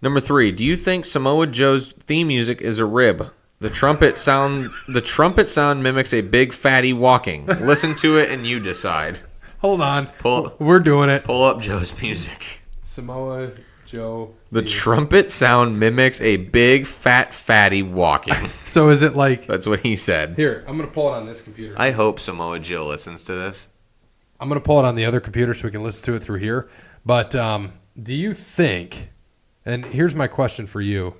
Number 3. Do you think Samoa Joe's theme music is a rib? The trumpet sound mimics a big fatty walking. Listen to it and you decide. Hold on. We're doing it. Pull up Joe's music. Samoa Joe. The trumpet sound mimics a big fat fatty walking. So is it like... That's what he said. Here, I'm going to pull it on this computer. I hope Samoa Joe listens to this. I'm going to pull it on the other computer so we can listen to it through here. But do you think, and here's my question for you,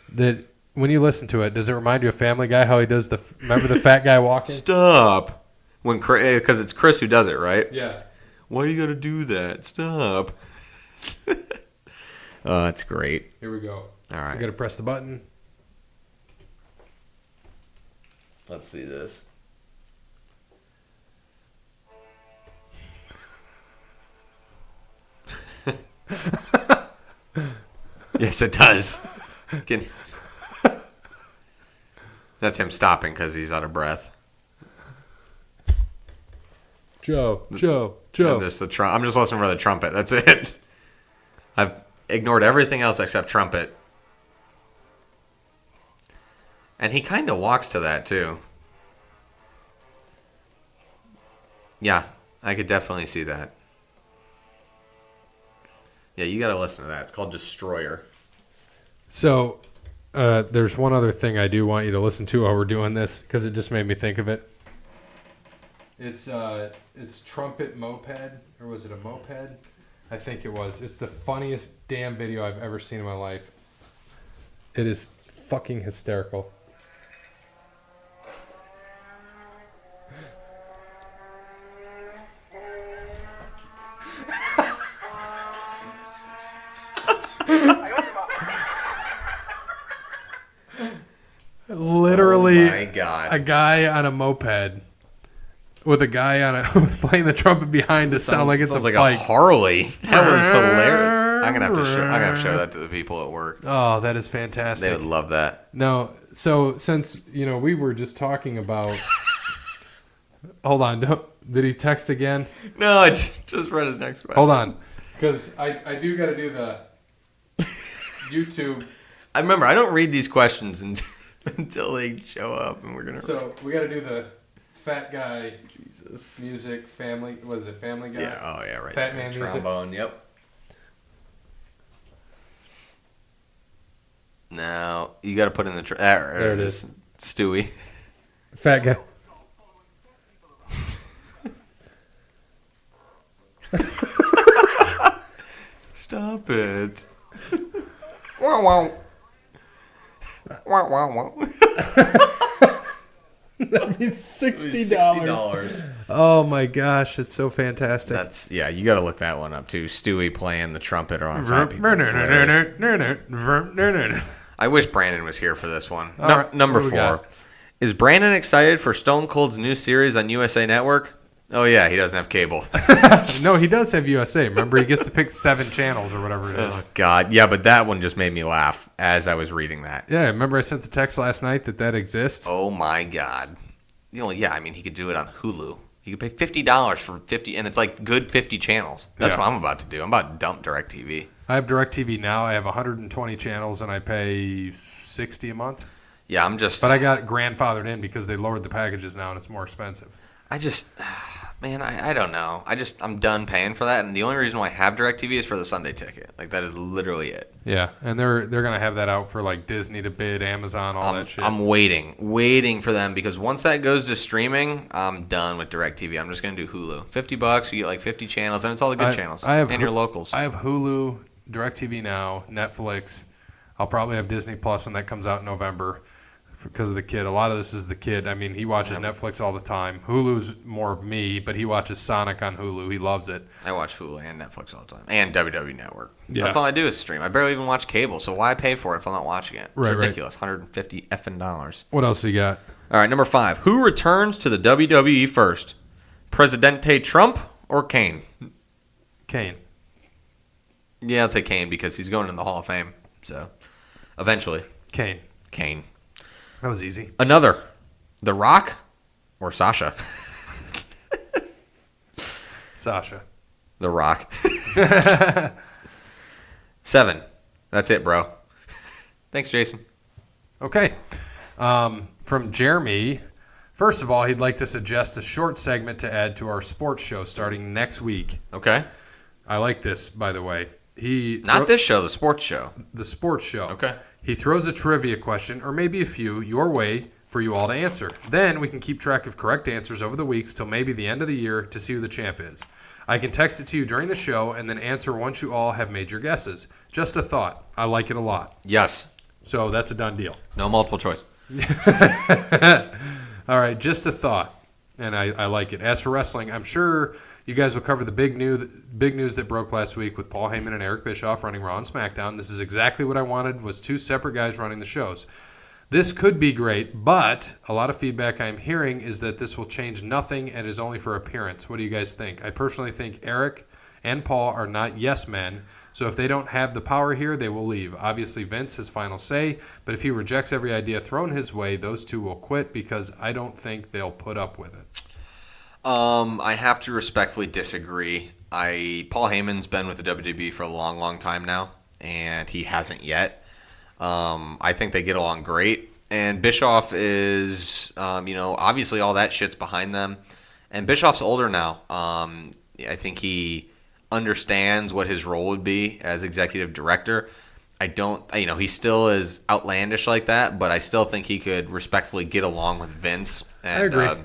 that when you listen to it, does it remind you of Family Guy, how he does remember the fat guy walking? Stop. Because it's Chris who does it, right? Yeah. Why do you got to do that? Stop. Oh, that's great. Here we go. All right. We got to press the button. Let's see this. Yes, it does. That's him stopping because he's out of breath. Joe. I'm just listening for the trumpet. That's it. I've ignored everything else except trumpet. And he kind of walks to that, too. Yeah, I could definitely see that. Yeah, you got to listen to that. It's called Destroyer. So, there's one other thing I do want you to listen to while we're doing this, because it just made me think of it. It's Trumpet Moped, or was it a moped? I think it was. It's the funniest damn video I've ever seen in my life. It is fucking hysterical. Literally, oh my God. A guy on a moped with a guy on playing the trumpet behind to sound like it's a like bike. A Harley. That was hilarious. I'm gonna have to show that to the people at work. Oh, that is fantastic. They would love that. No, so since we were just talking about. Hold on, did he text again? No, I just read his next question. Hold on, because I do got to do the YouTube. I remember I don't read these questions until they show up, and we're gonna. So we got to do the fat guy. Jesus. Music, family. Was it Family Guy? Yeah. Oh yeah. Right. Fat there. Man music. Trombone. Yep. Now you got to put in the. There it is. Stewie. Fat guy. Stop it. Wow, wow. Wow, wow, wow. That means $60. Oh my gosh, it's so fantastic. That's you got to look that one up too. Stewie playing the trumpet on Fat People. I wish Brandon was here for this one. Number 4. Is Brandon excited for Stone Cold's new series on USA Network? Oh yeah, he doesn't have cable. No, he does have USA. Remember, he gets to pick 7 channels or whatever it is. Oh God, yeah, but that one just made me laugh as I was reading that. Yeah, remember I sent the text last night that exists? Oh my God. I mean, he could do it on Hulu. You could pay $50 for 50, and it's like good 50 channels. That's what I'm about to do. I'm about to dump DirecTV. I have DirecTV now. I have 120 channels, and I pay $60 a month. Yeah, But I got grandfathered in because they lowered the packages now, and it's more expensive. I don't know. I'm done paying for that, and the only reason why I have DirecTV is for the Sunday ticket. Like, that is literally it. Yeah, and they're gonna have that out for like Disney to bid, Amazon, all that shit. I'm waiting for them because once that goes to streaming, I'm done with DirecTV. I'm just gonna do Hulu. $50, you get like 50 channels, and it's all the good channels and your locals. I have Hulu, DirecTV now, Netflix. I'll probably have Disney Plus when that comes out in November. Because of the kid. A lot of this is the kid. I mean, he watches Netflix all the time. Hulu's more of me, but he watches Sonic on Hulu. He loves it. I watch Hulu and Netflix all the time. And WWE Network. Yeah. That's all I do is stream. I barely even watch cable, so why pay for it if I'm not watching it? It's ridiculous. Right. $150 effing dollars. What else you got? All right, number 5. Who returns to the WWE first? Presidente Trump or Kane? Kane. Yeah, I'll say Kane because he's going in the Hall of Fame. So, eventually. Kane. That was easy. Another. The Rock or Sasha? Sasha. The Rock. 7. That's it, bro. Thanks, Jason. Okay. From Jeremy, first of all, he'd like to suggest a short segment to add to our sports show starting next week. Okay. I like this, by the way. Not this show, the sports show. The sports show. Okay. He throws a trivia question, or maybe a few, your way for you all to answer. Then we can keep track of correct answers over the weeks till maybe the end of the year to see who the champ is. I can text it to you during the show and then answer once you all have made your guesses. Just a thought. I like it a lot. Yes. So that's a done deal. No multiple choice. All right, just a thought. And I like it. As for wrestling, I'm sure you guys will cover the big news that broke last week with Paul Heyman and Eric Bischoff running Raw and SmackDown. This is exactly what I wanted, was 2 separate guys running the shows. This could be great, but a lot of feedback I'm hearing is that this will change nothing and is only for appearance. What do you guys think? I personally think Eric and Paul are not yes men, so if they don't have the power here, they will leave. Obviously, Vince has final say, but if he rejects every idea thrown his way, those 2 will quit because I don't think they'll put up with it. I have to respectfully disagree. Paul Heyman's been with the WWE for a long, long time now, and he hasn't yet. I think they get along great. And Bischoff is, obviously all that shit's behind them. And Bischoff's older now. I think he understands what his role would be as executive director. He still is outlandish like that, but I still think he could respectfully get along with Vince. And, I agree.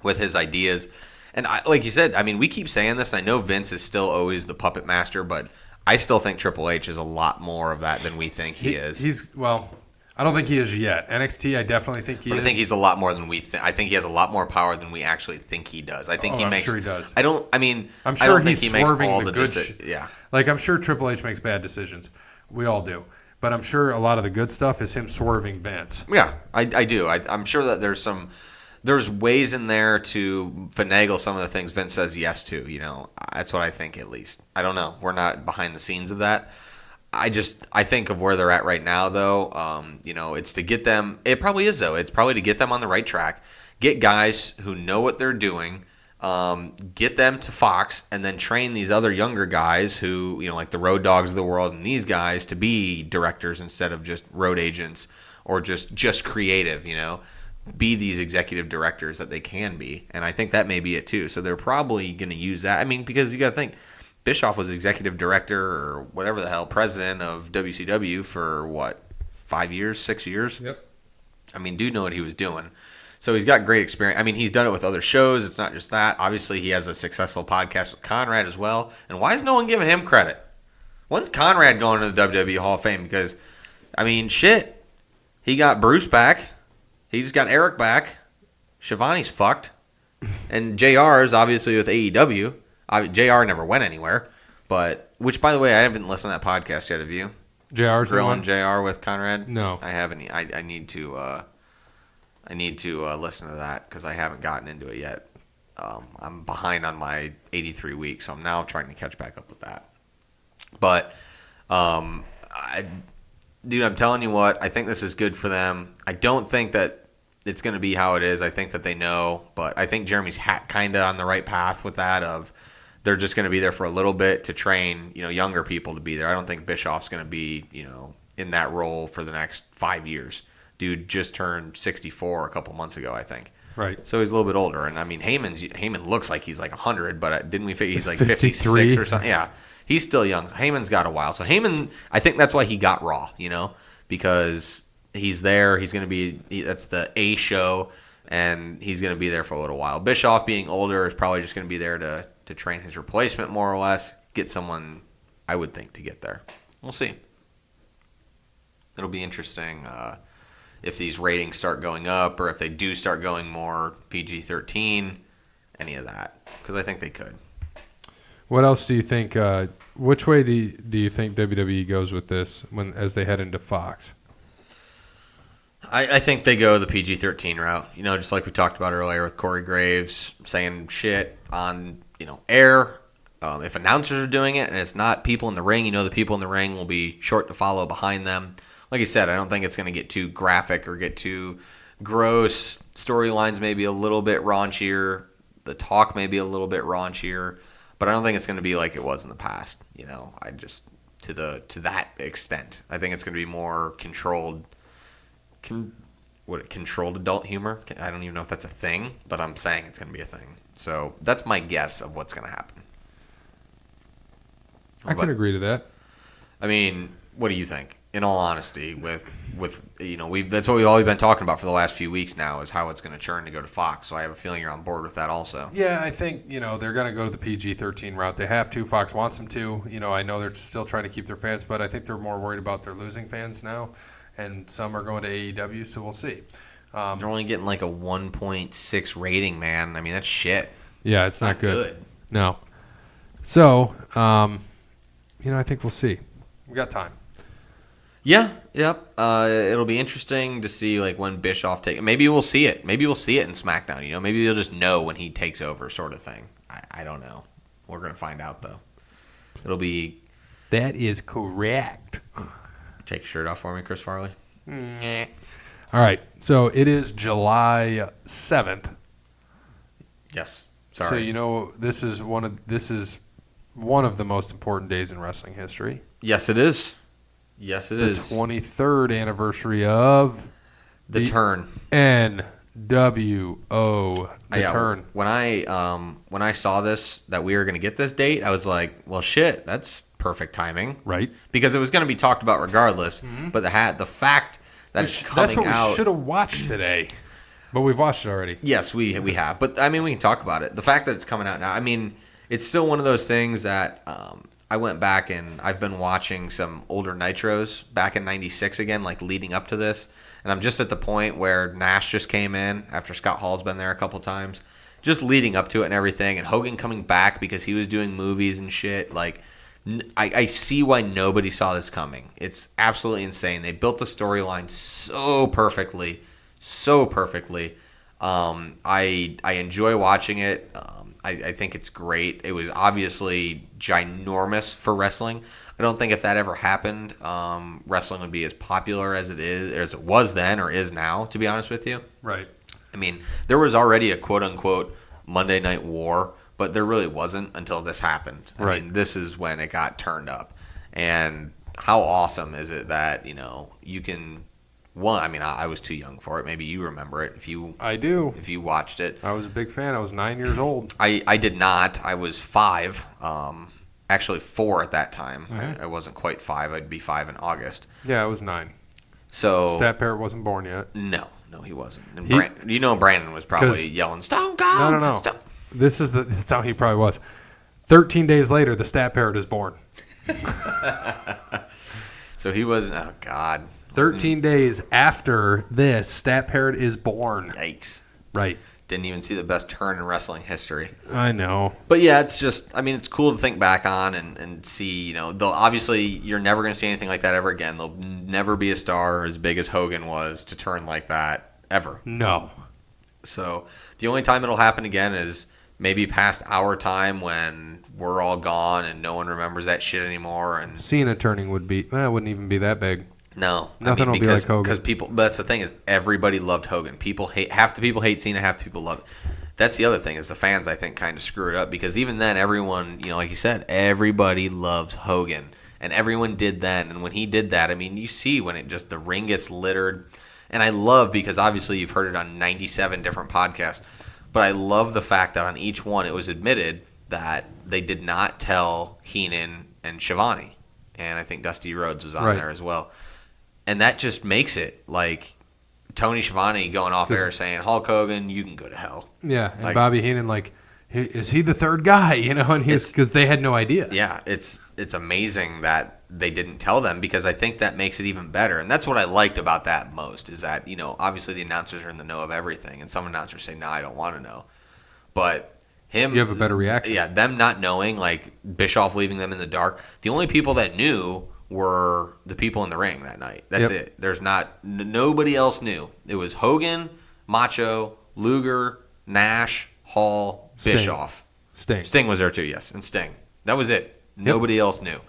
With his ideas. And like you said, I mean, we keep saying this. I know Vince is still always the puppet master, but I still think Triple H is a lot more of that than we think he is. I don't think he is yet. NXT, I definitely think he is. I think he's a lot more than we think. I think he has a lot more power than we actually think he does. I think I'm sure he does. I'm sure I don't think he makes all the good Yeah. Like, I'm sure Triple H makes bad decisions. We all do. But I'm sure a lot of the good stuff is him swerving Vince. Yeah, I do. I'm sure that there's ways in there to finagle some of the things Vince says yes to. That's what I think, at least. I don't know. We're not behind the scenes of that. I think of where they're at right now, though. It's to get them. It probably is, though. It's probably to get them on the right track, get guys who know what they're doing, get them to Fox, and then train these other younger guys who, like the Road Dogs of the world, and these guys to be directors instead of just road agents or just creative. be these executive directors that they can be. And I think that may be it too. So they're probably going to use that. I mean, because you got to think, Bischoff was executive director or whatever the hell, president of WCW for what, 5 years, 6 years? Yep. I mean, dude knew what he was doing. So he's got great experience. I mean, he's done it with other shows. It's not just that. Obviously, he has a successful podcast with Conrad as well. And why is no one giving him credit? When's Conrad going to the WWE Hall of Fame? Because, I mean, shit. He got Bruce back. He just got Eric back. Shivani's fucked. And JR is obviously with AEW. JR never went anywhere. But, which, by the way, I haven't listened to that podcast yet, have you? JR's Grilling JR with Conrad? No. I haven't. I need to listen to that because I haven't gotten into it yet. I'm behind on my 83 weeks, so I'm now trying to catch back up with that. But, dude, I'm telling you what, I think this is good for them. I don't think that it's going to be how it is. I think that they know, but I think Jeremy's kind of on the right path with that of they're just going to be there for a little bit to train, younger people to be there. I don't think Bischoff's going to be, in that role for the next 5 years. Dude just turned 64 a couple months ago, I think. Right. So he's a little bit older. And, I mean, Heyman looks like he's like 100, but didn't we figure he's like 56 or something? Yeah. He's still young. Heyman's got a while. So Heyman, I think that's why he got Raw, because he's there. He's going to be – that's the A show, and he's going to be there for a little while. Bischoff being older is probably just going to be there to train his replacement more or less, get someone, I would think, to get there. We'll see. It'll be interesting if these ratings start going up or if they do start going more PG-13, any of that, because I think they could. What else do you think? Which way do you think WWE goes with this as they head into Fox? I think they go the PG-13 route. Just like we talked about earlier with Corey Graves saying shit on air. If announcers are doing it and it's not people in the ring, the people in the ring will be short to follow behind them. Like I said, I don't think it's going to get too graphic or get too gross. Storylines may be a little bit raunchier. The talk may be a little bit raunchier. But I don't think it's going to be like it was in the past. I just to that extent. I think it's going to be more controlled. Controlled adult humor? I don't even know if that's a thing, but I'm saying it's going to be a thing. So that's my guess of what's going to happen. I can agree to that. I mean, what do you think? In all honesty, with that's what we've always been talking about for the last few weeks now is how it's going to churn to go to Fox. So I have a feeling you're on board with that also. Yeah, I think they're going to go to the PG-13 route. They have to. Fox wants them to. I know they're still trying to keep their fans, but I think they're more worried about their losing fans now, and some are going to AEW. So we'll see. They're only getting like a 1.6 rating, man. I mean, that's shit. Yeah, it's not good. No. So, I think we'll see. We got time. Yeah, yep. It'll be interesting to see like when Bischoff takes. Maybe we'll see it. Maybe we'll see it in SmackDown. Maybe you'll just know when he takes over, sort of thing. I don't know. We're gonna find out though. It'll be. That is correct. Take your shirt off for me, Chris Farley. All right. So it is July 7th. Yes. Sorry. So this is one of the most important days in wrestling history. Yes, it is. Yes, it is. The 23rd anniversary of the turn. NWO. The Yeah, turn. When I saw this that we were going to get this date, I was like, well, shit, that's perfect timing, right? Because it was going to be talked about regardless. Mm-hmm. But the fact that it's coming out. That's what we should have watched today. But we've watched it already. Yes, we have. But I mean, we can talk about it. The fact that it's coming out now. I mean, it's still one of those things that. I went back and I've been watching some older Nitros back in '96 again, like leading up to this. And I'm just at the point where Nash just came in after Scott Hall's been there a couple times, just leading up to it and everything. And Hogan coming back because he was doing movies and shit. Like, I see why nobody saw this coming. It's absolutely insane. They built the storyline so perfectly. I enjoy watching it. I think it's great. It was obviously ginormous for wrestling. I don't think if that ever happened, wrestling would be as popular as it is, as it was then or is now, to be honest with you. Right. I mean, there was already a quote-unquote Monday Night War, but there really wasn't until this happened. I mean, this is when it got turned up. And how awesome is it that, you can One, I mean, I was too young for it. Maybe you remember it I do. if you watched it. I was a big fan. I was 9 years old. I did not. I was 5. Actually 4 at that time. Mm-hmm. I wasn't quite 5. I'd be 5 in August. Yeah, I was 9. So Stat Parrot wasn't born yet. No, he wasn't. And Brandon was probably yelling, "Stone Cold!" No. This is how he probably was. 13 days later, the Stat Parrot is born. So he was. Oh God. 13 days after this, Stat Parrot is born. Yikes. Right. Didn't even see the best turn in wrestling history. I know. But yeah, it's just, I mean, it's cool to think back on and see, obviously you're never going to see anything like that ever again. There'll never be a star as big as Hogan was to turn like that ever. No. So the only time it'll happen again is maybe past our time when we're all gone and no one remembers that shit anymore. And Cena turning wouldn't even be that big. No, nothing will be like Hogan. Because people, but that's the thing is everybody loved Hogan. Half the people hate Cena, half the people love it. That's the other thing is the fans I think kind of screw it up because even then everyone, like you said, everybody loves Hogan and everyone did then. And when he did that, I mean, you see when the ring gets littered, and I love because obviously you've heard it on 97 different podcasts, but I love the fact that on each one it was admitted that they did not tell Heenan and Schiavone, and I think Dusty Rhodes was on there as well. And that just makes it like Tony Schiavone going off air saying, Hulk Hogan, you can go to hell. Yeah, and Bobby Heenan is he the third guy? And because they had no idea. Yeah, it's amazing that they didn't tell them because I think that makes it even better. And that's what I liked about that most is that, obviously the announcers are in the know of everything. And some announcers say, no, I don't want to know. But you have a better reaction. Yeah, them not knowing, like Bischoff leaving them in the dark. The only people that knew were the people in the ring that night. That's it. There's nobody else knew. It was Hogan, Macho, Luger, Nash, Hall, Bischoff. Sting was there too, yes, and Sting. That was it. Nobody else knew.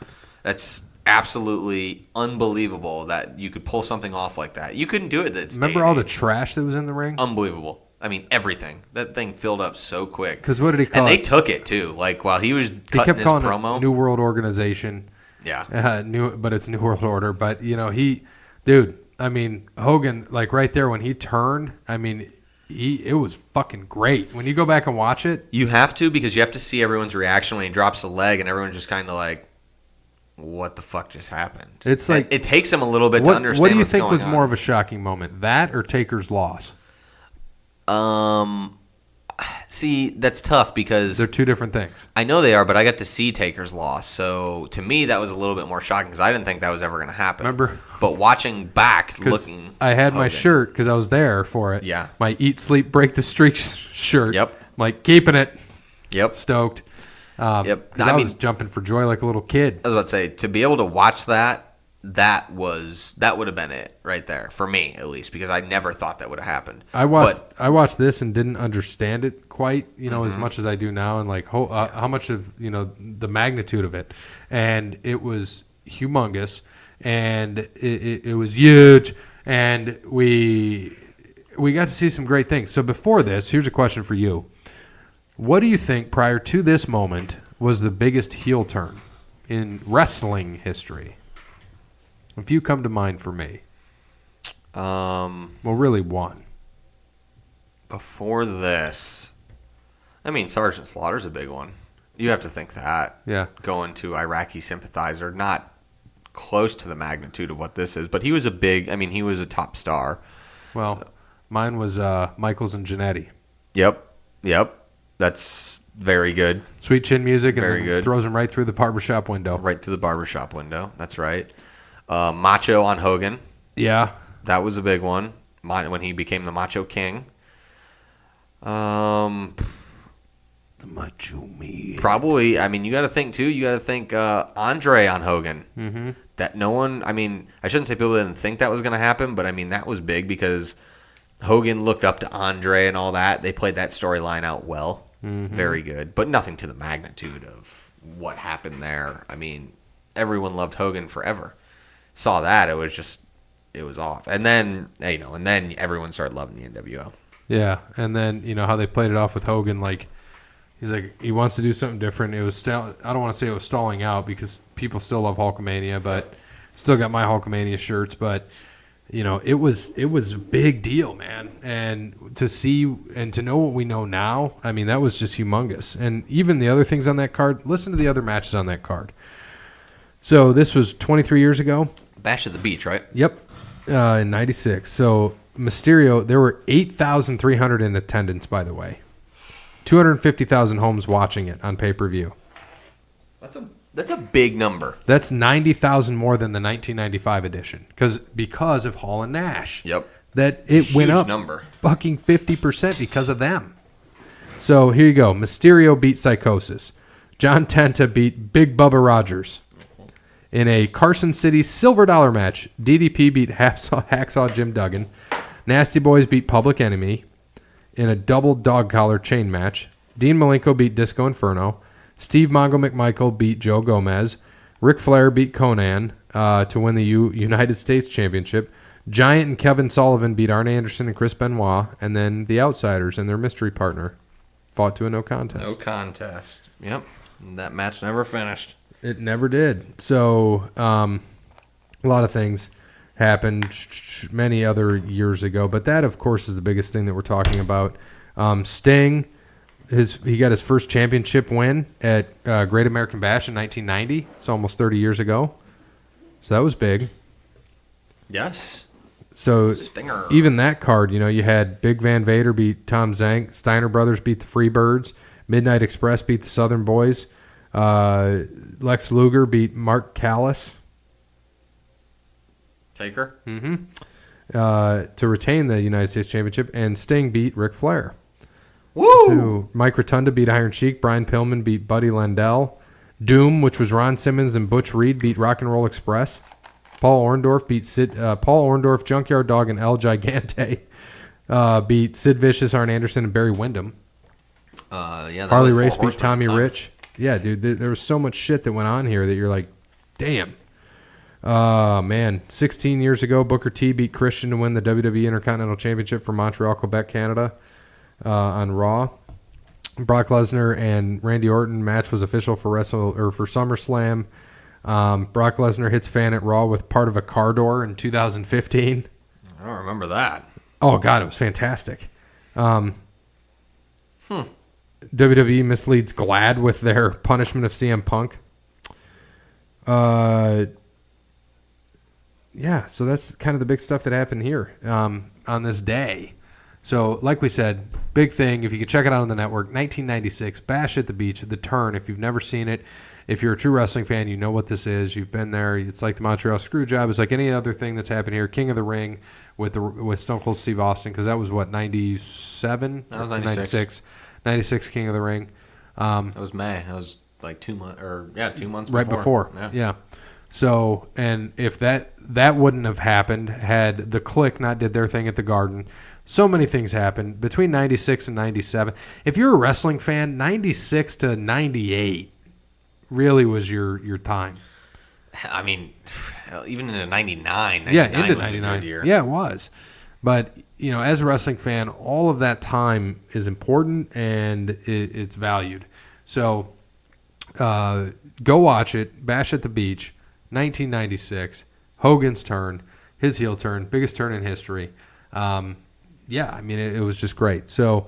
That's absolutely unbelievable that you could pull something off like that. You couldn't do it. Remember all the trash that was in the ring? Unbelievable. I mean, everything. That thing filled up so quick. Because what did he call it? And they took it too. Like while he was cutting his promo. It New World Organization. Yeah. But it's New World Order. But, I mean, Hogan, like right there when he turned, I mean, it was fucking great. When you go back and watch it. You have to because you have to see everyone's reaction when he drops the leg and everyone's just kind of like, what the fuck just happened? It's like. It takes him a little bit to understand what do you what's think going was on. more of a shocking moment? That or Taker's loss? See, that's tough because they're two different things. I know they are, but I got to see Taker's loss, so to me that was a little bit more shocking because I didn't think that was ever going to happen. Remember? But watching back, looking, I had my shirt because I was there for it. Yeah, my Eat, Sleep, Break the Streak shirt. Yep, I'm like keeping it. Yep, stoked. Yep, because I was jumping for joy like a little kid. I was about to say to be able to watch that would have been it right there for me at least because I never thought that would have happened. I watched this and didn't understand it quite, as much as I do now, and like how much of the magnitude of it, and it was humongous, and it was huge, and we got to see some great things. So before this, here's a question for you: what do you think prior to this moment was the biggest heel turn in wrestling history? A few come to mind for me. Well, really one. Before this, I mean, Sergeant Slaughter's a big one. You have to think that. Yeah. Going to Iraqi sympathizer, not close to the magnitude of what this is, but he was he was a top star. Well, mine was Michaels and Jannetty. Yep. That's very good. Sweet chin music and very good. Throws him right through the barbershop window. Right to the barbershop window. That's right. Macho on Hogan. Yeah. That was a big one. When he became the Macho King. The Macho Man. Probably, you got to think, too. You got to think Andre on Hogan. Mm-hmm. That no one, I shouldn't say people didn't think that was going to happen, but, that was big because Hogan looked up to Andre and all that. They played that storyline out well. Mm-hmm. Very good. But nothing to the magnitude of what happened there. Everyone loved Hogan forever. Saw that, it was off. And then, everyone started loving the NWO. Yeah, and then, how they played it off with Hogan, like, he's like, he wants to do something different. It was I don't want to say it was stalling out because people still love Hulkamania, but still got my Hulkamania shirts, but it was a big deal, man. And to see and to know what we know now, I mean, that was just humongous. And even the other things on that card, listen to the other matches on that card. So this was 23 years ago. Bash at the Beach, right? Yep, in 96. So Mysterio, there were 8,300 in attendance, by the way. 250,000 homes watching it on pay-per-view. That's a big number. That's 90,000 more than the 1995 edition because of Hall and Nash. Yep. That it went up number. Fucking 50% because of them. So here you go. Mysterio beat Psychosis. John Tenta beat Big Bubba Rogers. In a Carson City Silver Dollar match, DDP beat Hacksaw Jim Duggan. Nasty Boys beat Public Enemy. In a double dog collar chain match, Dean Malenko beat Disco Inferno. Steve Mongo McMichael beat Joe Gomez. Ric Flair beat Conan to win the United States Championship. Giant and Kevin Sullivan beat Arn Anderson and Chris Benoit. And then the Outsiders and their mystery partner fought to a no contest. No contest. Yep. That match never finished. It never did. So a lot of things happened many other years ago. But that, of course, is the biggest thing that we're talking about. Sting... He got his first championship win at Great American Bash in 1990. It's almost 30 years ago. So that was big. Yes. So Stinger. Even that card, you had Big Van Vader beat Tom Zank. Steiner Brothers beat the Freebirds. Midnight Express beat the Southern Boys. Lex Luger beat Mark Callis. Taker. To retain the United States Championship. And Sting beat Ric Flair. Woo! So Mike Rotunda beat Iron Sheik. Brian Pillman beat Buddy Landell. Doom, which was Ron Simmons and Butch Reed, beat Rock and Roll Express. Paul Orndorff beat Paul Orndorff, Junkyard Dog, and El Gigante. Beat Sid Vicious, Arn Anderson, and Barry Windham. Harley Race beat Tommy Rich. Yeah, dude, there was so much shit that went on here that you're like, damn. Man, 16 years ago, Booker T beat Christian to win the WWE Intercontinental Championship for Montreal, Quebec, Canada. On Raw, Brock Lesnar and Randy Orton match was official for SummerSlam. Brock Lesnar hits fan at Raw with part of a car door in 2015. I don't remember that. Oh God, it was fantastic. WWE misleads GLAAD with their punishment of CM Punk. Yeah, so that's kind of the big stuff that happened here on this day. So, like we said, big thing. If you could check it out on the network, 1996, Bash at the Beach, The Turn. If you've never seen it, if you're a true wrestling fan, you know what this is. You've been there. It's like the Montreal Screwjob. It's like any other thing that's happened here. King of the Ring with Stone Cold Steve Austin, because that was, 97? That was 96. 96 King of the Ring. That was May. That was like 2 months, 2 months before. Right before, yeah. So, and if that wouldn't have happened had the Clique not did their thing at the Garden. So many things happened between 96 and 97. If you're a wrestling fan, 96 to 98 really was your time. I mean, even into 99. Yeah, into was 99. A good year. Yeah, it was. But, as a wrestling fan, all of that time is important and it's valued. So go watch it. Bash at the Beach, 1996. Hogan's turn, his heel turn, biggest turn in history. Yeah, I mean, it was just great. So,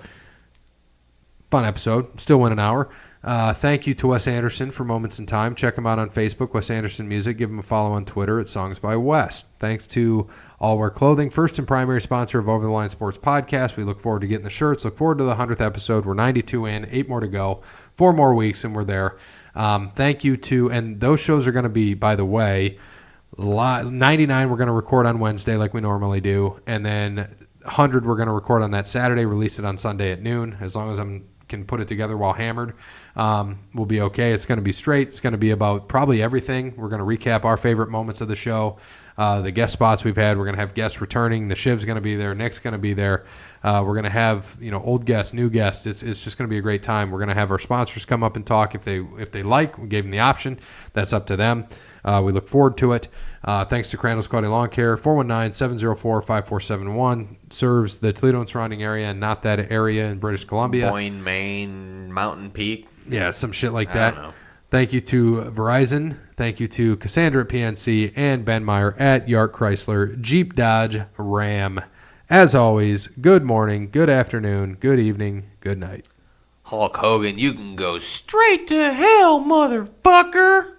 fun episode. Still went an hour. Thank you to Wes Anderson for Moments in Time. Check him out on Facebook, Wes Anderson Music. Give him a follow on Twitter at Songs by Wes. Thanks to All Wear Clothing, first and primary sponsor of Over the Line Sports Podcast. We look forward to getting the shirts. Look forward to the 100th episode. We're 92 in, 8 more to go, 4 more weeks, and we're there. Thank you to, and those shows are going to be, by the way, 99 we're going to record on Wednesday like we normally do, and then 100 we're going to record on that Saturday, release it on Sunday at noon. As long as I can put it together while hammered, we'll be okay. It's going to be straight. It's going to be about probably everything. We're going to recap our favorite moments of the show, the guest spots we've had. We're going to have guests returning. The Shiv's going to be there. Nick's going to be there. We're going to have old guests, new guests. It's just going to be a great time. We're going to have our sponsors come up and talk if they like. We gave them the option. That's up to them. We look forward to it. Thanks to Crandall's Quality Lawn Care. 419-704-5471 serves the Toledo and surrounding area and not that area in British Columbia. Boyne, Maine, Mountain Peak. Yeah, some shit like I that. don't know. Thank you to Verizon. Thank you to Cassandra at PNC and Ben Meyer at Yark Chrysler Jeep Dodge Ram. As always, good morning, good afternoon, good evening, good night. Hulk Hogan, you can go straight to hell, motherfucker.